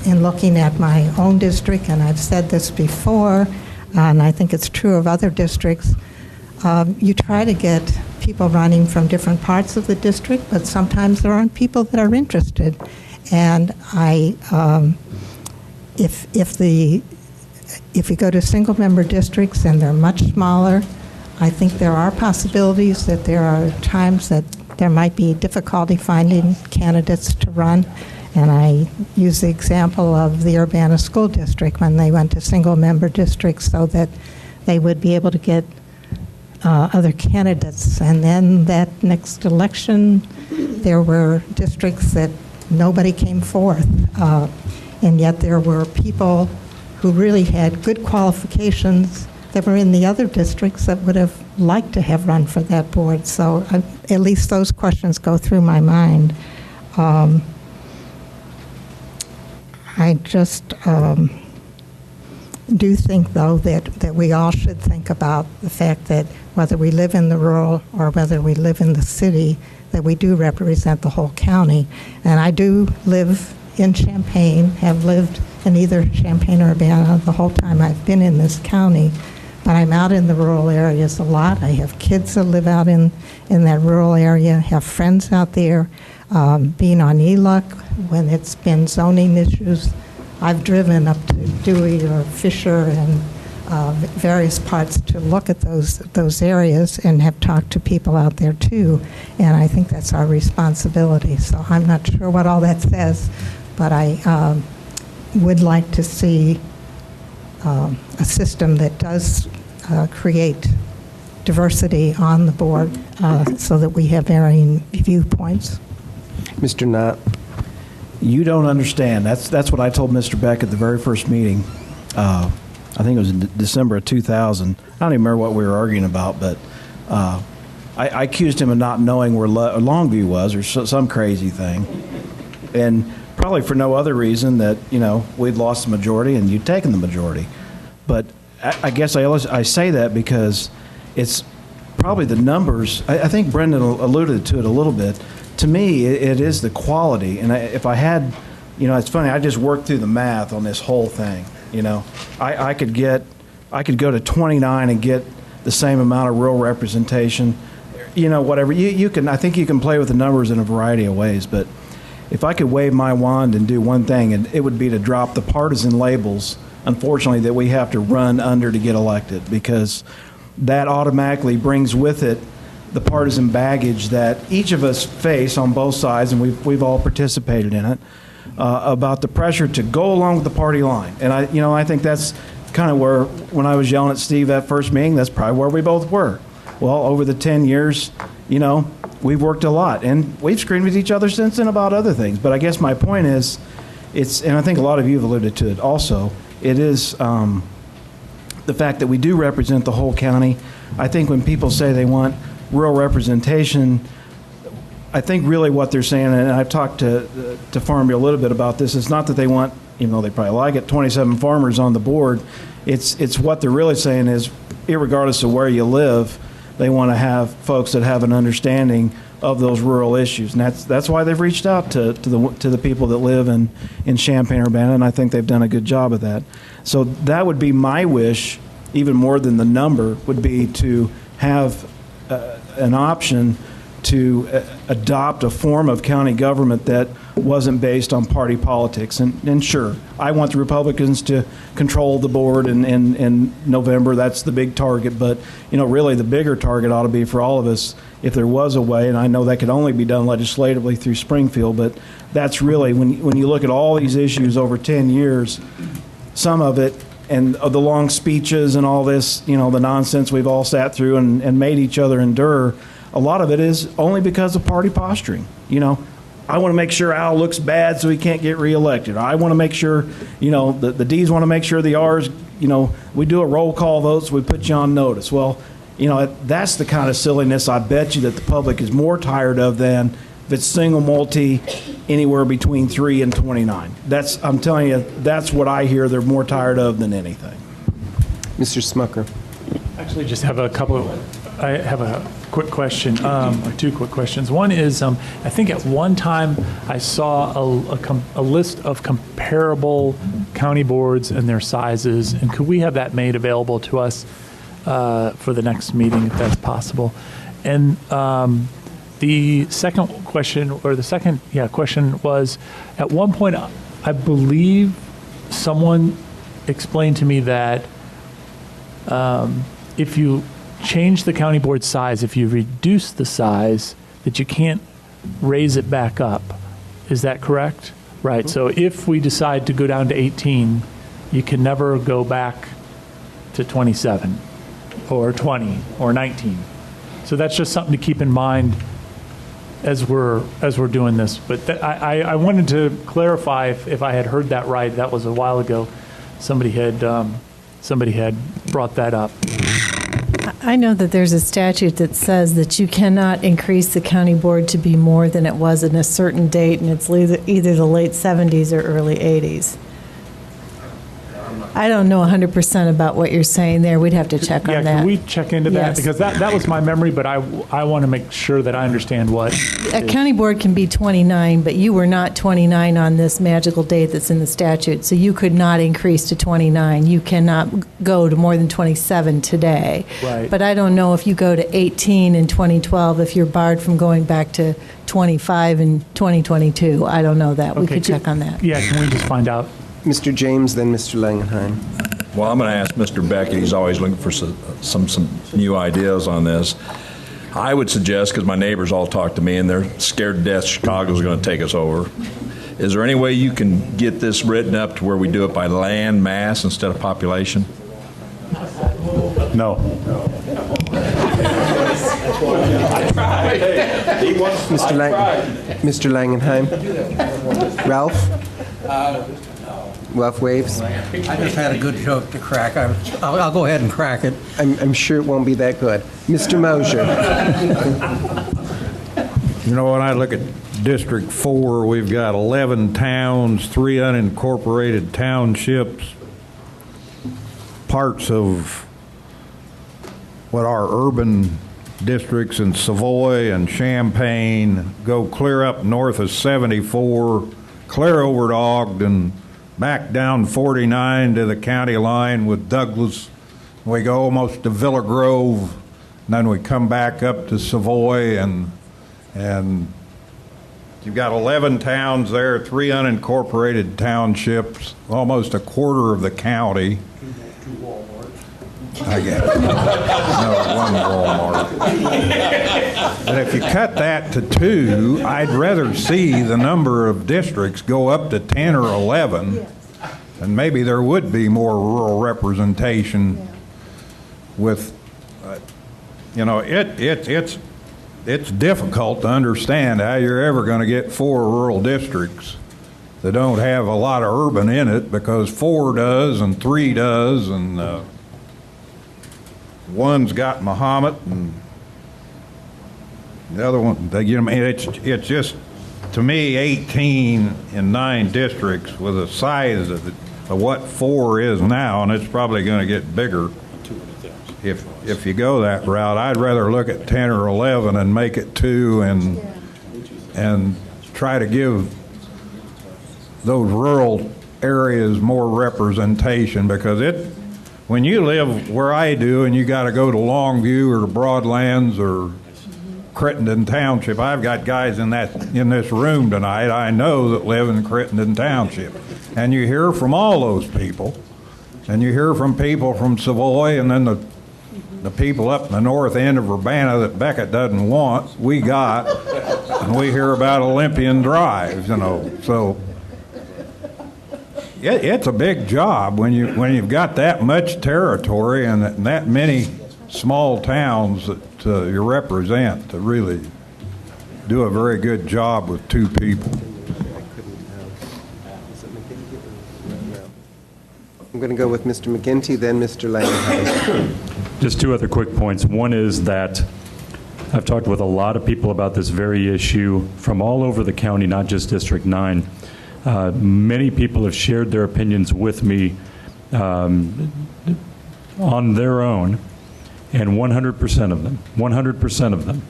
in looking at my own district, and I've said this before, and I think it's true of other districts, you try to get people running from different parts of the district, but sometimes there aren't people that are interested. And if you go to single-member districts and they're much smaller, I think there are possibilities that there are times that there might be difficulty finding candidates to run. And I use the example of the Urbana School District when they went to single-member districts so that they would be able to get other candidates. And then that next election, there were districts that nobody came forth. And yet there were people who really had good qualifications that were in the other districts that would have liked to have run for that board. So at least those questions go through my mind. I just do think, though, that we all should think about the fact that whether we live in the rural or whether we live in the city, that we do represent the whole county. And I do live in Champaign, have lived in either Champaign or Urbana the whole time I've been in this county, but I'm out in the rural areas a lot. I have kids that live out in that rural area, have friends out there. Being on ELUC, when it's been zoning issues, I've driven up to Dewey or Fisher and various parts to look at those areas and have talked to people out there too, and I think that's our responsibility. So I'm not sure what all that says, but I would like to see a system that does create diversity on the board so that we have varying viewpoints. Mr. Knott. You don't understand. That's what I told Mr. Beck at the very first meeting. I think it was in December of 2000. I don't even remember what we were arguing about, but I accused him of not knowing where Longview was or some crazy thing. And probably for no other reason that, we'd lost the majority and you'd taken the majority. But I guess I say that because it's probably the numbers. I think Brendan alluded to it a little bit. To me, it is the quality. And if I had, it's funny, I just worked through the math on this whole thing. I could go to 29 and get the same amount of rural representation, whatever. You can, I think you can play with the numbers in a variety of ways, but if I could wave my wand and do one thing, and it would be to drop the partisan labels, unfortunately, that we have to run under to get elected, because that automatically brings with it the partisan baggage that each of us face on both sides, and we've all participated in it, about the pressure to go along with the party line. And I think that's kind of where, when I was yelling at Steve at first meeting, that's probably where we both were. Well, over the 10 years, we've worked a lot, and we've screamed at each other since then about other things. But I guess my point is, and I think a lot of you have alluded to it also, it is the fact that we do represent the whole county. I think when people say they want rural representation, I think really what they're saying, and I've talked to Farmville a little bit about this, it's not that they want, even though they probably like it, 27 farmers on the board. It's what they're really saying is, irregardless of where you live, they want to have folks that have an understanding of those rural issues, and that's why they've reached out to the people that live in Champaign, Urbana, and I think they've done a good job of that. So that would be my wish, even more than the number, would be to have an option to adopt a form of county government that wasn't based on party politics. And sure, I want the Republicans to control the board in November. That's the big target. But, really the bigger target ought to be for all of us if there was a way, and I know that could only be done legislatively through Springfield, but that's really, when you look at all these issues over 10 years, some of it, and the long speeches and all this, the nonsense we've all sat through and made each other endure, a lot of it is only because of party posturing. I want to make sure Al looks bad so he can't get reelected. I want to make sure, the D's want to make sure the R's, we do a roll call vote, so we put you on notice. Well, that's the kind of silliness I bet you that the public is more tired of than if it's single multi anywhere between 3 and 29. I'm telling you, that's what I hear they're more tired of than anything. Mr. Smucker. Actually, just have I have a quick question, or two quick questions. One is, I think at one time I saw a list of comparable county boards and their sizes, and could we have that made available to us for the next meeting, if that's possible? And the second question, question was, at one point, I believe someone explained to me that if you change the county board size, if you reduce the size, that you can't raise it back up. Is that correct? Right. So if we decide to go down to 18, you can never go back to 27 or 20 or 19. So that's just something to keep in mind as we're doing this. But I wanted to clarify if I had heard that right. That was a while ago. Somebody had brought that up. I know that there's a statute that says that you cannot increase the county board to be more than it was in a certain date, and it's either the late 70s or early 80s. I don't know 100% about what you're saying there. We'd have to check on that. Can we check into that? Yes. Because that was my memory, but I want to make sure that I understand what. A county board can be 29, but you were not 29 on this magical date that's in the statute, so you could not increase to 29. You cannot go to more than 27 today. Right. But I don't know if you go to 18 in 2012, if you're barred from going back to 25 in 2022. I don't know that. We could check on that. Yeah, can we just find out? Mr. James, then Mr. Langenheim. Well, I'm going to ask Mr. Beckett. He's always looking for some new ideas on this. I would suggest, because my neighbors all talk to me and they're scared to death Chicago's going to take us over, is there any way you can get this written up to where we do it by land mass instead of population? No. Mr. Langenheim. Ralph? Ralph waves. I just had a good joke to crack. I'll go ahead and crack it. I'm sure it won't be that good. Mr. Mosier. When I look at District 4, we've got 11 towns, 3 unincorporated townships, parts of what are urban districts in Savoy and Champaign, go clear up north of 74, clear over to Ogden, back down 49 to the county line with Douglas. We go almost to Villa Grove, and then we come back up to Savoy, and you've got 11 towns there, 3 unincorporated townships, almost a quarter of the county. I get it. No, one Walmart. But if you cut that to 2, I'd rather see the number of districts go up to 10 or 11, and maybe there would be more rural representation with, it's difficult to understand how you're ever going to get 4 rural districts that don't have a lot of urban in it, because 4 does and 3 does, and one's got Mahomet, and the other one, it's just, to me, 18 in 9 districts with the size of what 4 is now, and it's probably going to get bigger. If you go that route, I'd rather look at 10 or 11 and make it 2 and try to give those rural areas more representation, because when you live where I do and you got to go to Longview or to Broadlands or Crittenden Township. I've got guys in this room tonight I know that live in Crittenden Township. And you hear from all those people. And you hear from people from Savoy, and then the people up in the north end of Urbana that Beckett doesn't want, we got. And we hear about Olympian Drive, So it's a big job when you've got that much territory and that many small towns that you represent to really do a very good job with two people. I'm going to go with Mr. McGinty, then Mr. Langenheim. Just two other quick points. One is that I've talked with a lot of people about this very issue from all over the county, not just District 9. Many people have shared their opinions with me on their own, and 100% of them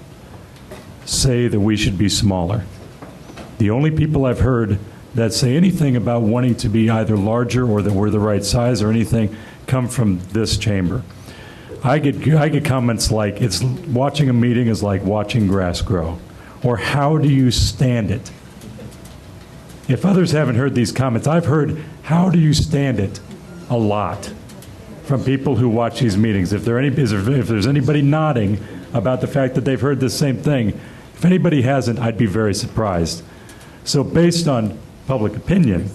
say that we should be smaller. The only people I've heard that say anything about wanting to be either larger or that we're the right size or anything come from this chamber. I get comments like, it's watching a meeting is like watching grass grow, or how do you stand it? If others haven't heard these comments, I've heard, how do you stand it? A lot from people who watch these meetings. If there's anybody nodding about the fact that they've heard the same thing, if anybody hasn't, I'd be very surprised. So based on public opinion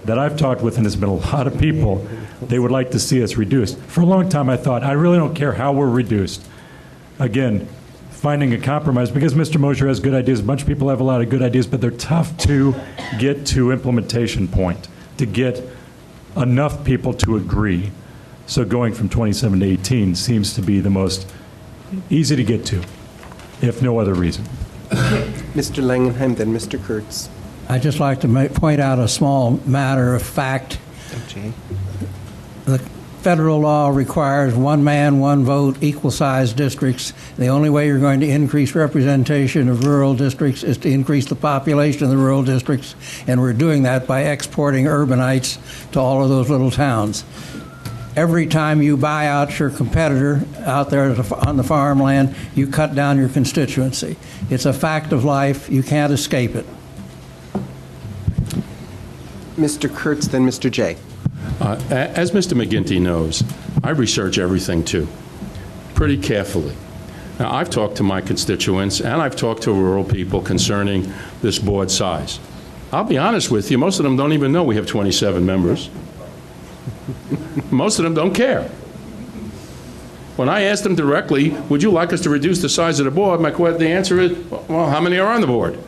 that I've talked with, and there's been a lot of people, they would like to see us reduced. For a long time I thought, I really don't care how we're reduced. Again, finding a compromise, because Mr. Mosher has good ideas, a bunch of people have a lot of good ideas, but they're tough to get to implementation point, to get enough people to agree. So going from 27 to 18 seems to be the most easy to get to, if no other reason. Mr. Langenheim, then Mr. Kurtz. I'd just like to point out a small matter of fact. Okay. The federal law requires one man, one vote, equal-sized districts. The only way you're going to increase representation of rural districts is to increase the population of the rural districts, and we're doing that by exporting urbanites to all of those little towns. Every time you buy out your competitor out there on the farmland, you cut down your constituency. It's a fact of life. You can't escape it. Mr. Kurtz, then Mr. Jay. As Mr. McGinty knows, I research everything too, pretty carefully. Now, I've talked to my constituents and I've talked to rural people concerning this board size. I'll be honest with you, most of them don't even know we have 27 members. Most of them don't care. When I asked them directly, would you like us to reduce the size of the board, the answer is, well, how many are on the board?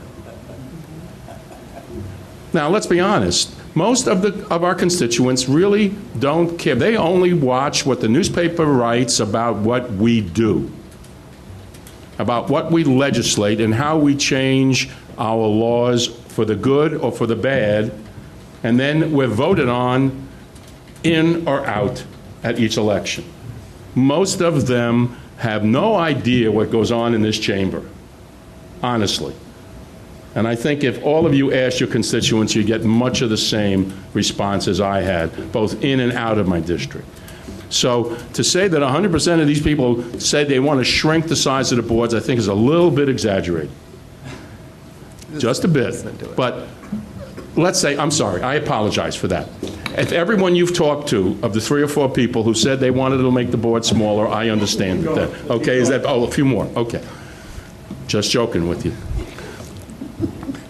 Now, let's be honest. Most of our constituents really don't care. They only watch what the newspaper writes about what we do, about what we legislate and how we change our laws for the good or for the bad, and then we're voted on in or out at each election. Most of them have no idea what goes on in this chamber, honestly. And I think if all of you ask your constituents, you get much of the same response as I had, both in and out of my district. So to say that 100% of these people said they want to shrink the size of the boards, I think is a little bit exaggerated. Just a bit. But let's say, I'm sorry, I apologize for that. If everyone you've talked to, of the 3 or 4 people who said they wanted to make the board smaller, I understand that. Okay, is that, oh, a few more, okay. Just joking with you.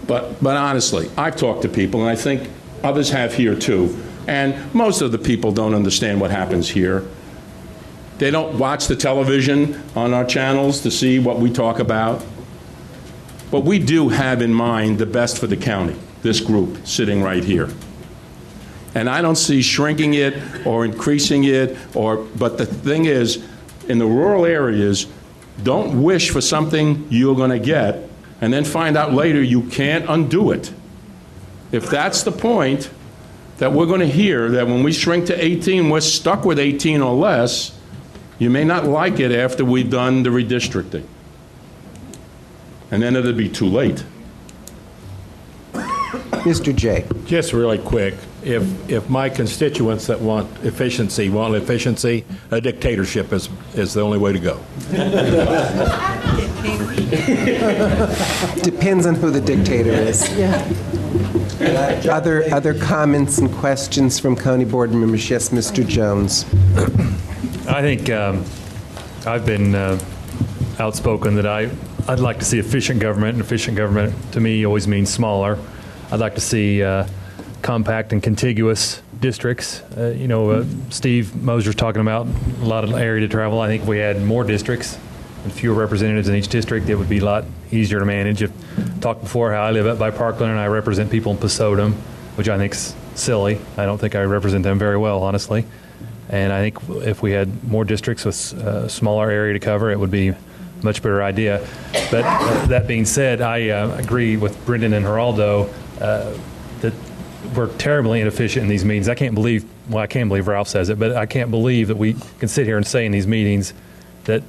But honestly, I've talked to people, and I think others have here too, and most of the people don't understand what happens here. They don't watch the television on our channels to see what we talk about. But we do have in mind the best for the county, this group sitting right here. And I don't see shrinking it or increasing it, but the thing is, in the rural areas, don't wish for something you're going to get and then find out later you can't undo it. If that's the point that we're going to hear, that when we shrink to 18, we're stuck with 18 or less, you may not like it after we've done the redistricting. And then it'll be too late. Mr. Jay. Just really quick, if my constituents that want efficiency, a dictatorship is the only way to go. Depends on who the dictator is. Yeah. Other comments and questions from county board members? Yes, Mr. Jones. I think I've been outspoken that I'd like to see efficient government, and efficient government to me always means smaller. I'd like to see compact and contiguous districts. Steve Moser's talking about a lot of area to travel. I think if we had more districts and fewer representatives in each district, it would be a lot easier to manage. I've talked before how I live up by Parkland and I represent people in Pasodum, which I think's silly. I don't think I represent them very well, honestly. And I think if we had more districts with a smaller area to cover, it would be a much better idea. But that being said, I agree with Brendan and Geraldo that we're terribly inefficient in these meetings. I can't believe Ralph says it, but I can't believe that we can sit here and say in these meetings that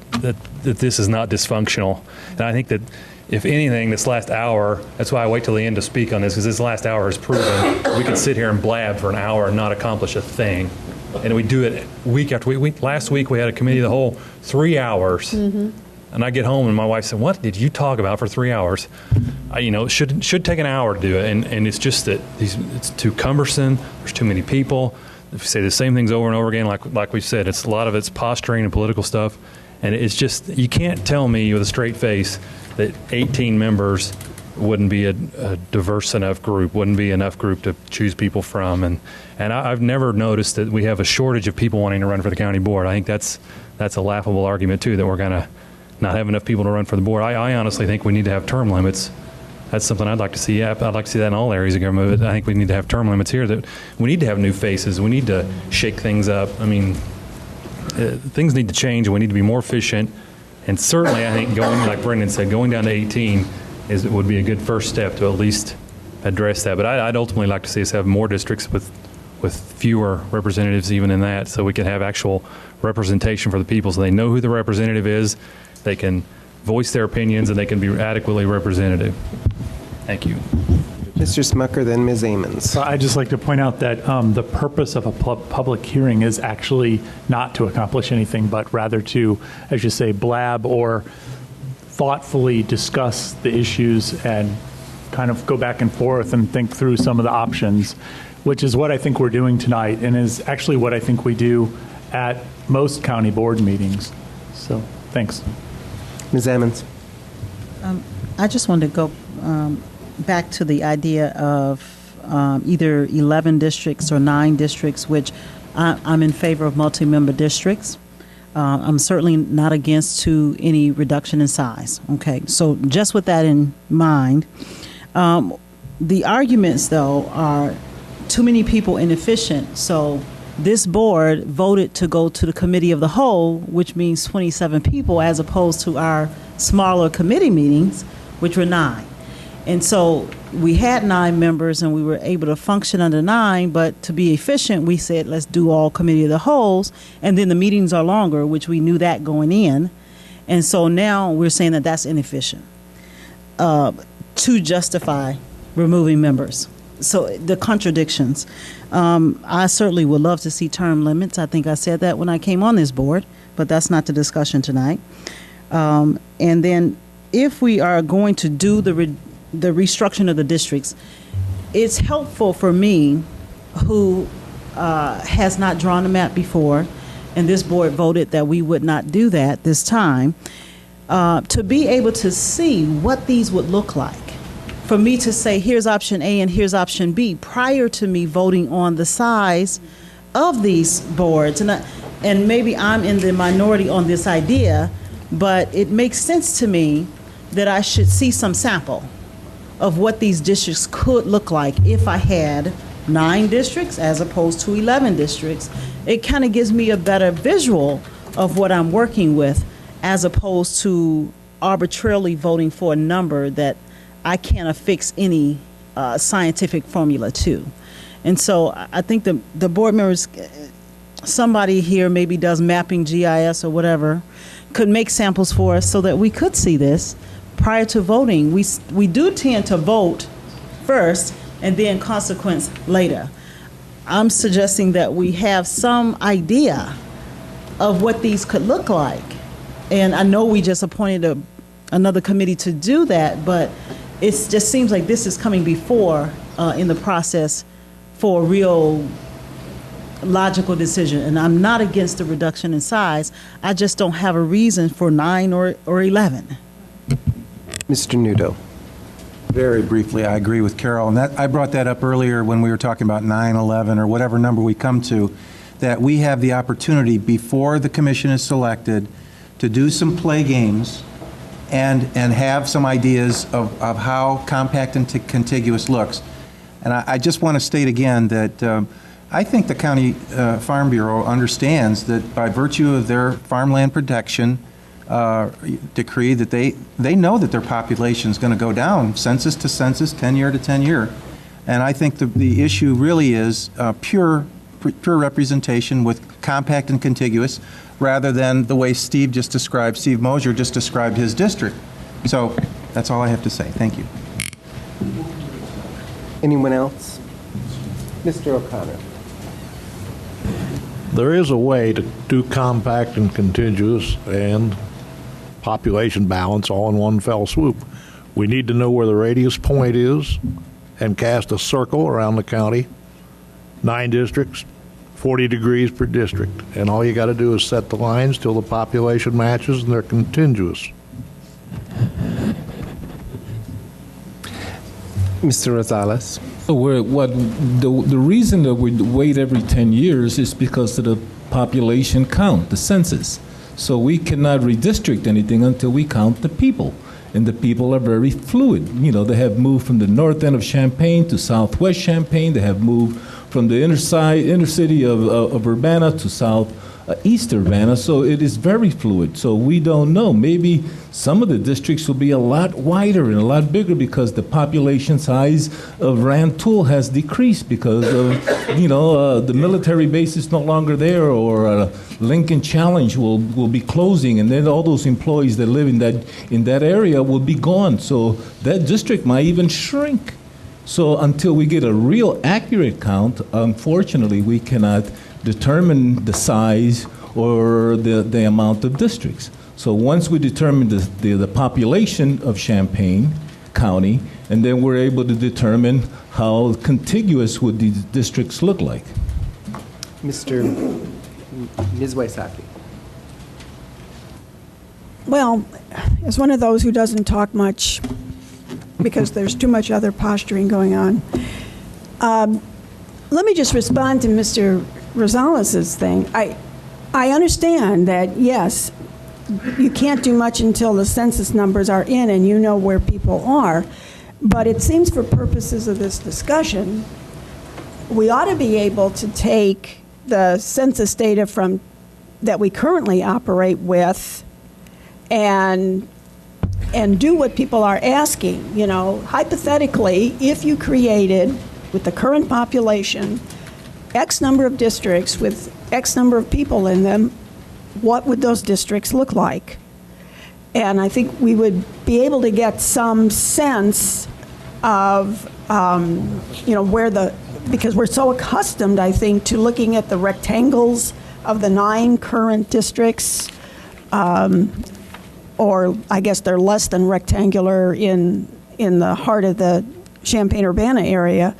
this is not dysfunctional. And I think that if anything, this last hour, that's why I wait till the end to speak on this, because this last hour has proven we could sit here and blab for an hour and not accomplish a thing. And we do it week after week. Last week we had a committee of the whole 3 hours. Mm-hmm. And I get home and my wife said, "What did you talk about for 3 hours?" It should take an hour to do it. And it's just that it's too cumbersome. There's too many people. If you say the same things over and over again, like we've said, a lot of it's posturing and political stuff. And it's just, you can't tell me with a straight face that 18 members wouldn't be a diverse enough group, wouldn't be enough group to choose people from. And I've never noticed that we have a shortage of people wanting to run for the county board. I think that's a laughable argument, too, that we're going to not have enough people to run for the board. I honestly think we need to have term limits. That's something I'd like to see. I'd like to see that in all areas of government, but I think we need to have term limits here. That we need to have new faces. We need to shake things up. I mean, things need to change, and we need to be more efficient. And certainly, I think like Brendan said, going down to 18 would be a good first step to at least address that. But I'd ultimately like to see us have more districts with fewer representatives even in that, so we can have actual representation for the people, so they know who the representative is, they can voice their opinions, and they can be adequately representative. Thank you. Mr. Smucker, then Ms. Amons. So I'd just like to point out that the purpose of a public hearing is actually not to accomplish anything, but rather to, as you say, blab or thoughtfully discuss the issues and kind of go back and forth and think through some of the options, which is what I think we're doing tonight and is actually what I think we do at most county board meetings. So, thanks. Ms. Ammons. I just wanted to go back to the idea of either 11 districts or 9 districts, which I'm in favor of multi-member districts. I'm certainly not against any reduction in size. Okay, so just with that in mind, the arguments, though, are too many people inefficient. So this board voted to go to the committee of the whole, which means 27 people, as opposed to our smaller committee meetings, which were 9. And so we had 9 members and we were able to function under 9, but to be efficient, we said, let's do all committee of the wholes. And then the meetings are longer, which we knew that going in. And so now we're saying that that's inefficient to justify removing members. So the contradictions. I certainly would love to see term limits. I think I said that when I came on this board, but that's not the discussion tonight. And then if we are going to do the restructuring of the districts, it's helpful for me, who has not drawn a map before, and this board voted that we would not do that this time, to be able to see what these would look like. For me to say, here's option A and here's option B, prior to me voting on the size of these boards. And maybe I'm in the minority on this idea, but it makes sense to me that I should see some sample of what these districts could look like if I had 9 districts as opposed to 11 districts. It kind of gives me a better visual of what I'm working with, as opposed to arbitrarily voting for a number that I can't affix any scientific formula to. And so I think the board members, somebody here maybe does mapping, GIS or whatever, could make samples for us so that we could see this prior to voting. We do tend to vote first and then consequence later. I'm suggesting that we have some idea of what these could look like. And I know we just appointed another committee to do that, but it just seems like this is coming before in the process for a real logical decision. And I'm not against the reduction in size. I just don't have a reason for 9 or 11. Mr. Nudo. Very briefly, I agree with Carol, and I brought that up earlier when we were talking about 9, 11, or whatever number we come to, that we have the opportunity before the commission is selected to do some play games and have some ideas of how compact and contiguous looks. And I just want to state again that I think the County Farm Bureau understands that by virtue of their farmland protection decree that they know that their population is going to go down census to census, tenure to tenure. And I think the issue really is pure representation with compact and contiguous rather than the way Steve Mosier just described his district. So that's all I have to say. Thank you. Anyone else? Mr. O'Connor. There is a way to do compact and contiguous and population balance all in one fell swoop. We need to know where the radius point is and cast a circle around the county, 9 districts, 40 degrees per district. And all you got to do is set the lines till the population matches and they're contiguous. Mr. Rosales. The reason that we wait every 10 years is because of the population count, the census. So we cannot redistrict anything until we count the people. And the people are very fluid. You know, they have moved from the north end of Champaign to southwest Champaign. They have moved from the inner city of Urbana to southeast Urbana. So it is very fluid. So we don't know. Maybe some of the districts will be a lot wider and a lot bigger because the population size of Rantoul has decreased because of, the military base is no longer there, or Lincoln Challenge will be closing, and then all those employees that live in that area will be gone. So that district might even shrink. So until we get a real accurate count, unfortunately, we cannot determine the size or the amount of districts. So once we determine the population of Champaign County, and then we're able to determine how contiguous would these districts look like. Ms. Wysocki. Well, as one of those who doesn't talk much because there's too much other posturing going on, let me just respond to Mr. Rosales' thing. I understand that, yes, you can't do much until the census numbers are in and you know where people are, but it seems for purposes of this discussion, we ought to be able to take the census data that we currently operate with and do what people are asking. Hypothetically, if you created, with the current population, X number of districts with X number of people in them, what would those districts look like? And I think we would be able to get some sense of, because we're so accustomed, I think, to looking at the rectangles of the 9 current districts, or I guess they're less than rectangular in the heart of the Champaign-Urbana area.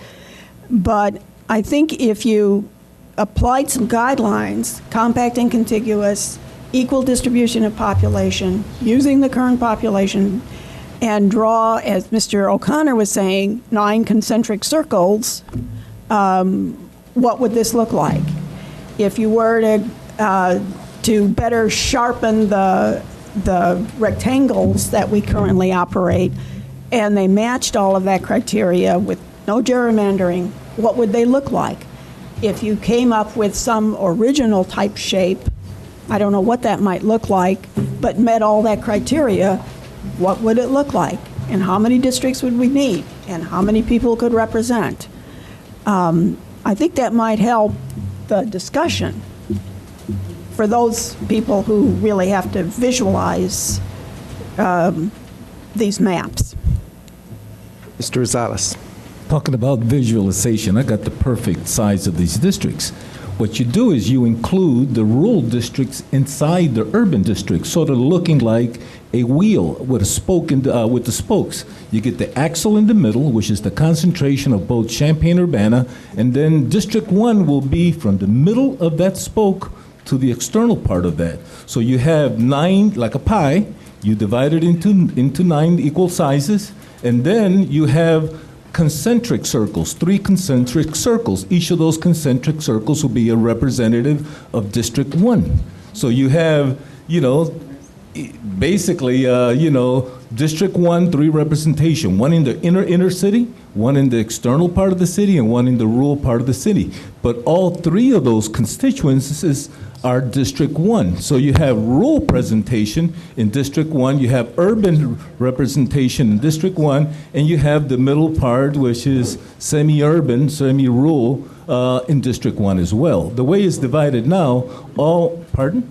But I think if you applied some guidelines, compact and contiguous, equal distribution of population, using the current population, and draw, as Mr. O'Connor was saying, 9 concentric circles, what would this look like? If you were to better sharpen the rectangles that we currently operate, and they matched all of that criteria with no gerrymandering, what would they look like? If you came up with some original type shape, I don't know what that might look like, but met all that criteria, what would it look like? And how many districts would we need? And how many people could represent? I think that might help the discussion for those people who really have to visualize these maps. Mr. Rosales. Talking about visualization, I got the perfect size of these districts. What you do is you include the rural districts inside the urban districts, sort of looking like a wheel with a spoke with the spokes. You get the axle in the middle, which is the concentration of both Champaign-Urbana, and then District 1 will be from the middle of that spoke to the external part of that. So you have 9, like a pie, you divide it into 9 equal sizes, and then you have concentric circles, 3 concentric circles. Each of those concentric circles will be a representative of District 1. So you have, basically, District 1, 3 representation, one in the inner city, one in the external part of the city, and one in the rural part of the city. But all 3 of those constituencies are District 1. So you have rural presentation in District 1, you have urban representation in District 1, and you have the middle part, which is semi-urban, semi-rural, in District 1 as well. The way it's divided now, pardon?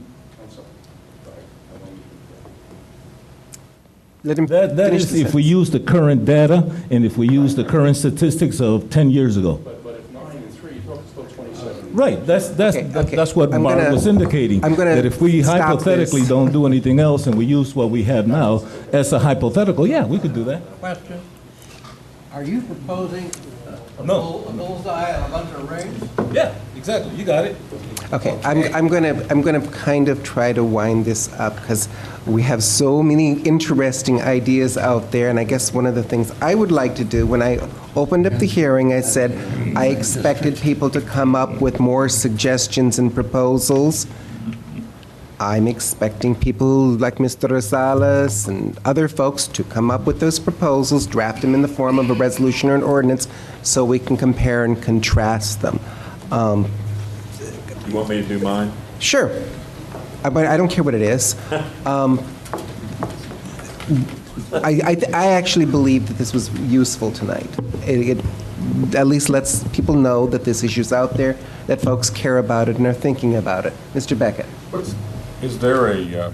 That is if we use the current data and if we use the current statistics of 10 years ago. But if 9 and 3, it's still 27. Right, that's what Mark was indicating. That if we hypothetically don't do anything else and we use what we have now as a hypothetical, yeah, we could do that. Question. Are you proposing a bullseye on a bunch of rings? Yeah, exactly. You got it. Okay, I'm gonna kind of try to wind this up because we have so many interesting ideas out there, and I guess one of the things I would like to do, when I opened up the hearing, I said I expected people to come up with more suggestions and proposals. I'm expecting people like Mr. Rosales and other folks to come up with those proposals, draft them in the form of a resolution or an ordinance so we can compare and contrast them. You want me to do mine? Sure. But I don't care what it is. I actually believe that this was useful tonight. It at least lets people know that this issue's out there, that folks care about it and are thinking about it. Mr. Beckett. Is there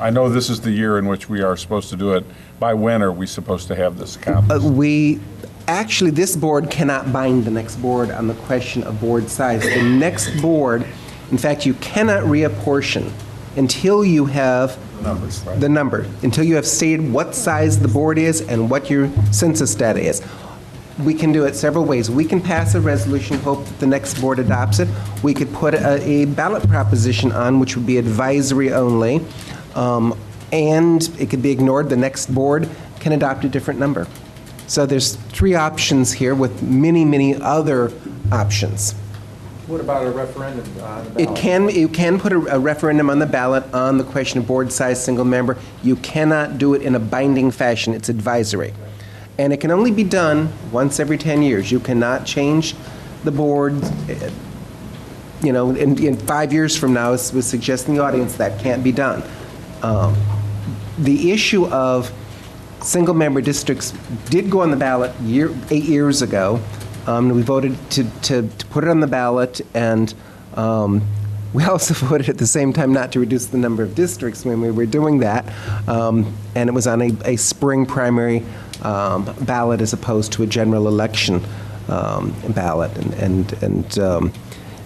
I know this is the year in which we are supposed to do it. By when are we supposed to have this accomplished? Actually, this board cannot bind the next board on the question of board size. The next board, in fact, you cannot reapportion until you have the number, until you have stated what size the board is and what your census data is. We can do it several ways. We can pass a resolution, hope that the next board adopts it. We could put a ballot proposition on, which would be advisory only, and it could be ignored. The next board can adopt a different number. So there's 3 options here with many, many other options. What about a referendum on the ballot? You can put a referendum on the ballot on the question of board size, single member. You cannot do it in a binding fashion. It's advisory. And it can only be done once every 10 years. You cannot change the board, in 5 years from now, as was suggesting the audience, that can't be done. The issue of single-member districts did go on the ballot 8 years ago. We voted to put it on the ballot, and we also voted at the same time not to reduce the number of districts when we were doing that. And it was on a spring primary ballot as opposed to a general election ballot. And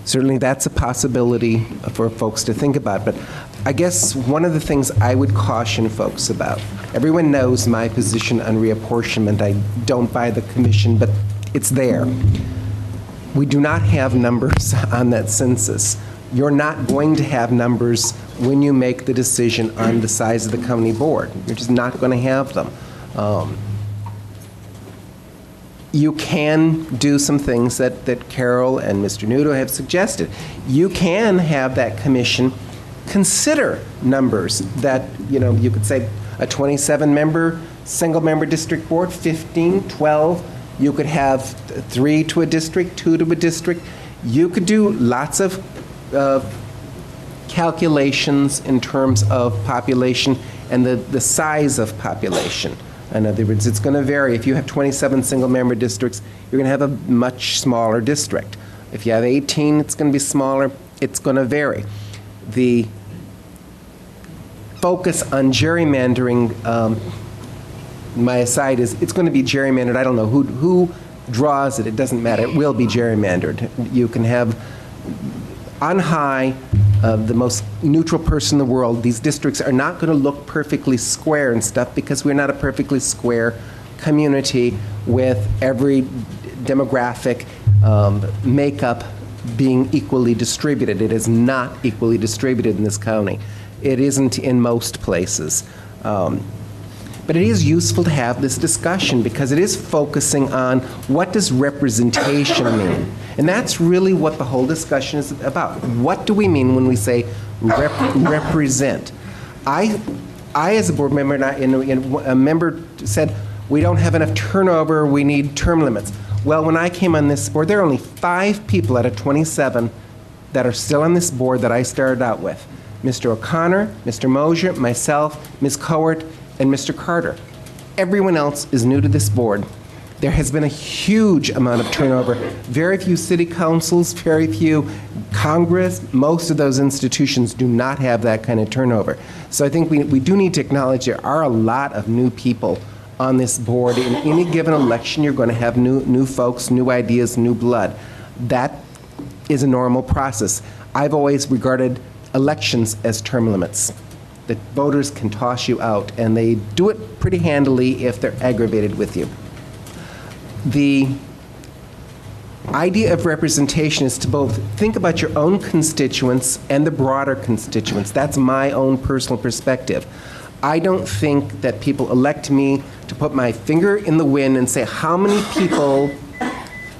certainly that's a possibility for folks to think about. But I guess one of the things I would caution folks about, everyone knows my position on reapportionment. I don't buy the commission, but it's there. We do not have numbers on that census. You're not going to have numbers when you make the decision on the size of the county board. You're just not going to have them. You can do some things that Carol and Mr. Nudo have suggested. You can have that commission consider numbers that, you could say a 27-member, single-member district board, 15, 12. You could have 3 to a district, 2 to a district. You could do lots of calculations in terms of population and the size of population. In other words, it's going to vary. If you have 27 single-member districts, you're going to have a much smaller district. If you have 18, it's going to be smaller. It's going to vary. The focus on gerrymandering, my aside is it's going to be gerrymandered. I don't know who draws it. It doesn't matter. It will be gerrymandered. You can have on high, the most neutral person in the world, these districts are not going to look perfectly square and stuff because we're not a perfectly square community with every demographic makeup being equally distributed. It is not equally distributed in this county. It isn't in most places. But it is useful to have this discussion because it is focusing on what does representation mean. And that's really what the whole discussion is about. What do we mean when we say represent? I as a board member, and a member said, we don't have enough turnover, we need term limits. Well, when I came on this board, there are only 5 people out of 27 that are still on this board that I started out with. Mr. O'Connor, Mr. Mosier, myself, Ms. Cowart, and Mr. Carter. Everyone else is new to this board. There has been a huge amount of turnover. Very few city councils, very few Congress. Most of those institutions do not have that kind of turnover. So I think we do need to acknowledge there are a lot of new people on this board. In any given election, you're going to have new folks, new ideas, new blood. That is a normal process. I've always regarded elections as term limits. That voters can toss you out, and they do it pretty handily if they're aggravated with you. The idea of representation is to both think about your own constituents and the broader constituents. That's my own personal perspective. I don't think that people elect me to put my finger in the wind and say how many people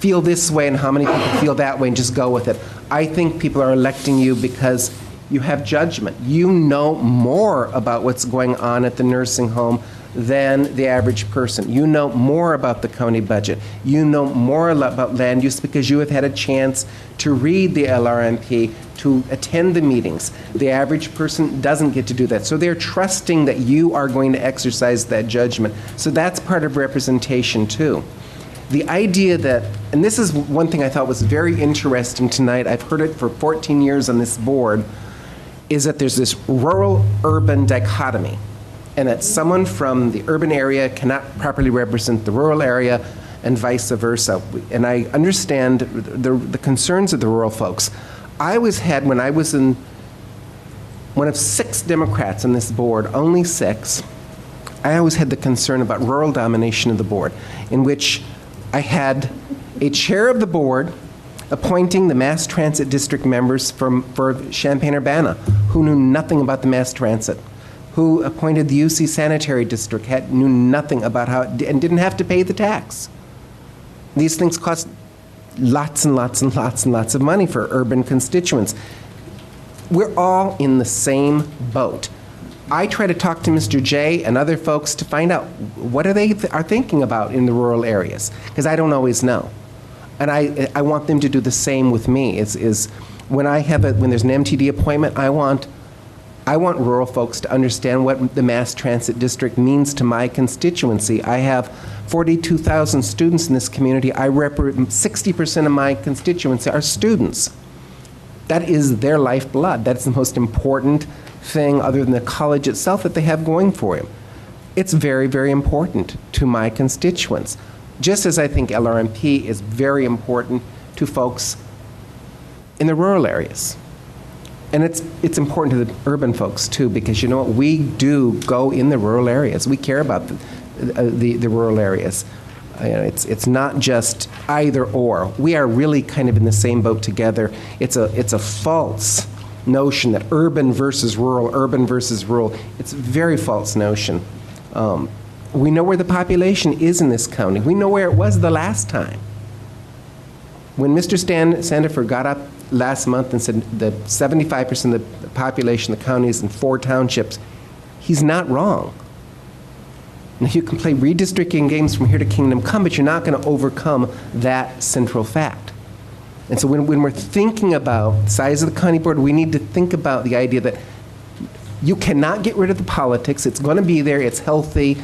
feel this way and how many people feel that way and just go with it. I think people are electing you because you have judgment. You know more about what's going on at the nursing home than the average person. You know more about the county budget. You know more about land use because you have had a chance to read the LRMP, to attend the meetings. The average person doesn't get to do that. So they're trusting that you are going to exercise that judgment. So that's part of representation too. The idea that, and this is one thing I thought was very interesting tonight, I've heard it for 14 years on this board, is that there's this rural-urban dichotomy, and that someone from the urban area cannot properly represent the rural area, and vice versa. And I understand the concerns of the rural folks. I always had, when I was in one of 6 Democrats on this board, only 6, I always had the concern about rural domination of the board, in which I had a chair of the board appointing the mass transit district members for Champaign-Urbana, who knew nothing about the mass transit, who appointed the UC Sanitary District, knew nothing about how, and didn't have to pay the tax. These things cost lots and lots and lots and lots of money for urban constituents. We're all in the same boat. I try to talk to Mr. Jay and other folks to find out what are they are thinking about in the rural areas, because I don't always know. And I want them to do the same with me. When there's an MTD appointment, I want rural folks to understand what the mass transit district means to my constituency. I have 42,000 students in this community. 60% of my constituency are students. That is their lifeblood. That's the most important thing other than the college itself that they have going for them. It's very, very important to my constituents. Just as I think LRMP is very important to folks in the rural areas. And it's important to the urban folks too, because you know what, we do go in the rural areas. We care about the rural areas. It's not just either or. We are really kind of in the same boat together. It's a false notion that urban versus rural. It's a very false notion. We know where the population is in this county. We know where it was the last time. When Mr. Sandifer got up last month and said that 75% of the population of the county is in 4 townships, he's not wrong. Now, you can play redistricting games from here to kingdom come, but you're not going to overcome that central fact. And so when we're thinking about the size of the county board, we need to think about the idea that you cannot get rid of the politics. It's going to be there. It's healthy.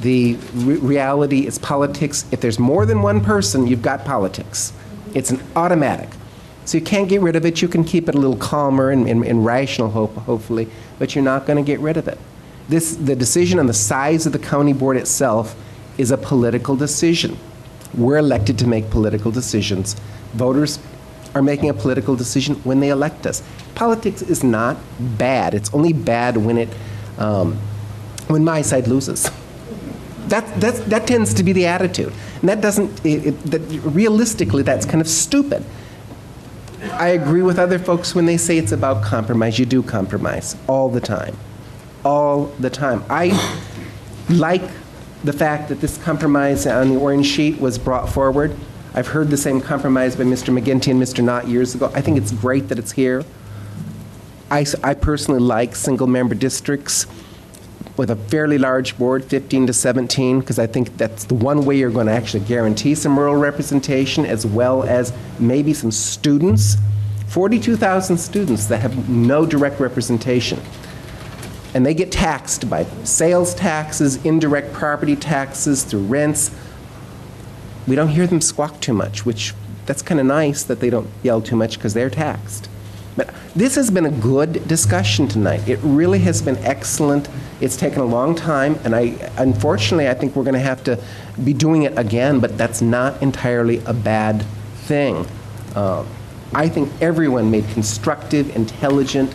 The reality is politics. If there's more than one person, you've got politics. It's an automatic. So you can't get rid of it. You can keep it a little calmer and rational, hopefully, but you're not going to get rid of it. The decision on the size of the county board itself is a political decision. We're elected to make political decisions. Voters are making a political decision when they elect us. Politics is not bad. It's only bad when when my side loses. That tends to be the attitude. And that doesn't, realistically, that's kind of stupid. I agree with other folks when they say it's about compromise. You do compromise all the time. All the time. I like the fact that this compromise on the orange sheet was brought forward. I've heard the same compromise by Mr. McGinty and Mr. Knott years ago. I think it's great that it's here. I personally like single-member districts with a fairly large board, 15 to 17, because I think that's the one way you're going to actually guarantee some rural representation, as well as maybe some students. 42,000 students that have no direct representation. And they get taxed by sales taxes, indirect property taxes, through rents. We don't hear them squawk too much, which that's kind of nice that they don't yell too much because they're taxed. But this has been a good discussion tonight. It really has been excellent. It's taken a long time, and unfortunately, I think we're going to have to be doing it again, but that's not entirely a bad thing. I think everyone made constructive, intelligent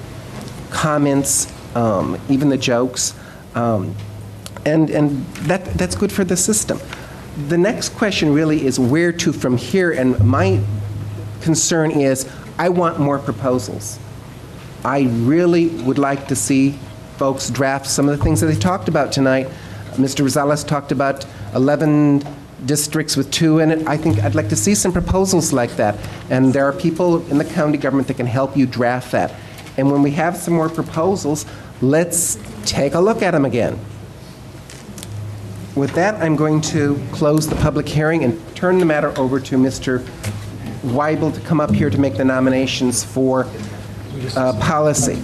comments, even the jokes, and that's good for the system. The next question really is where to from here, and my concern is I want more proposals. I really would like to see folks draft some of the things that they talked about tonight. Mr. Rosales talked about 11 districts with 2 in it. I think I'd like to see some proposals like that. And there are people in the county government that can help you draft that. And when we have some more proposals, let's take a look at them again. With that, I'm going to close the public hearing and turn the matter over to Mr. Weibel to come up here to make the nominations for policy.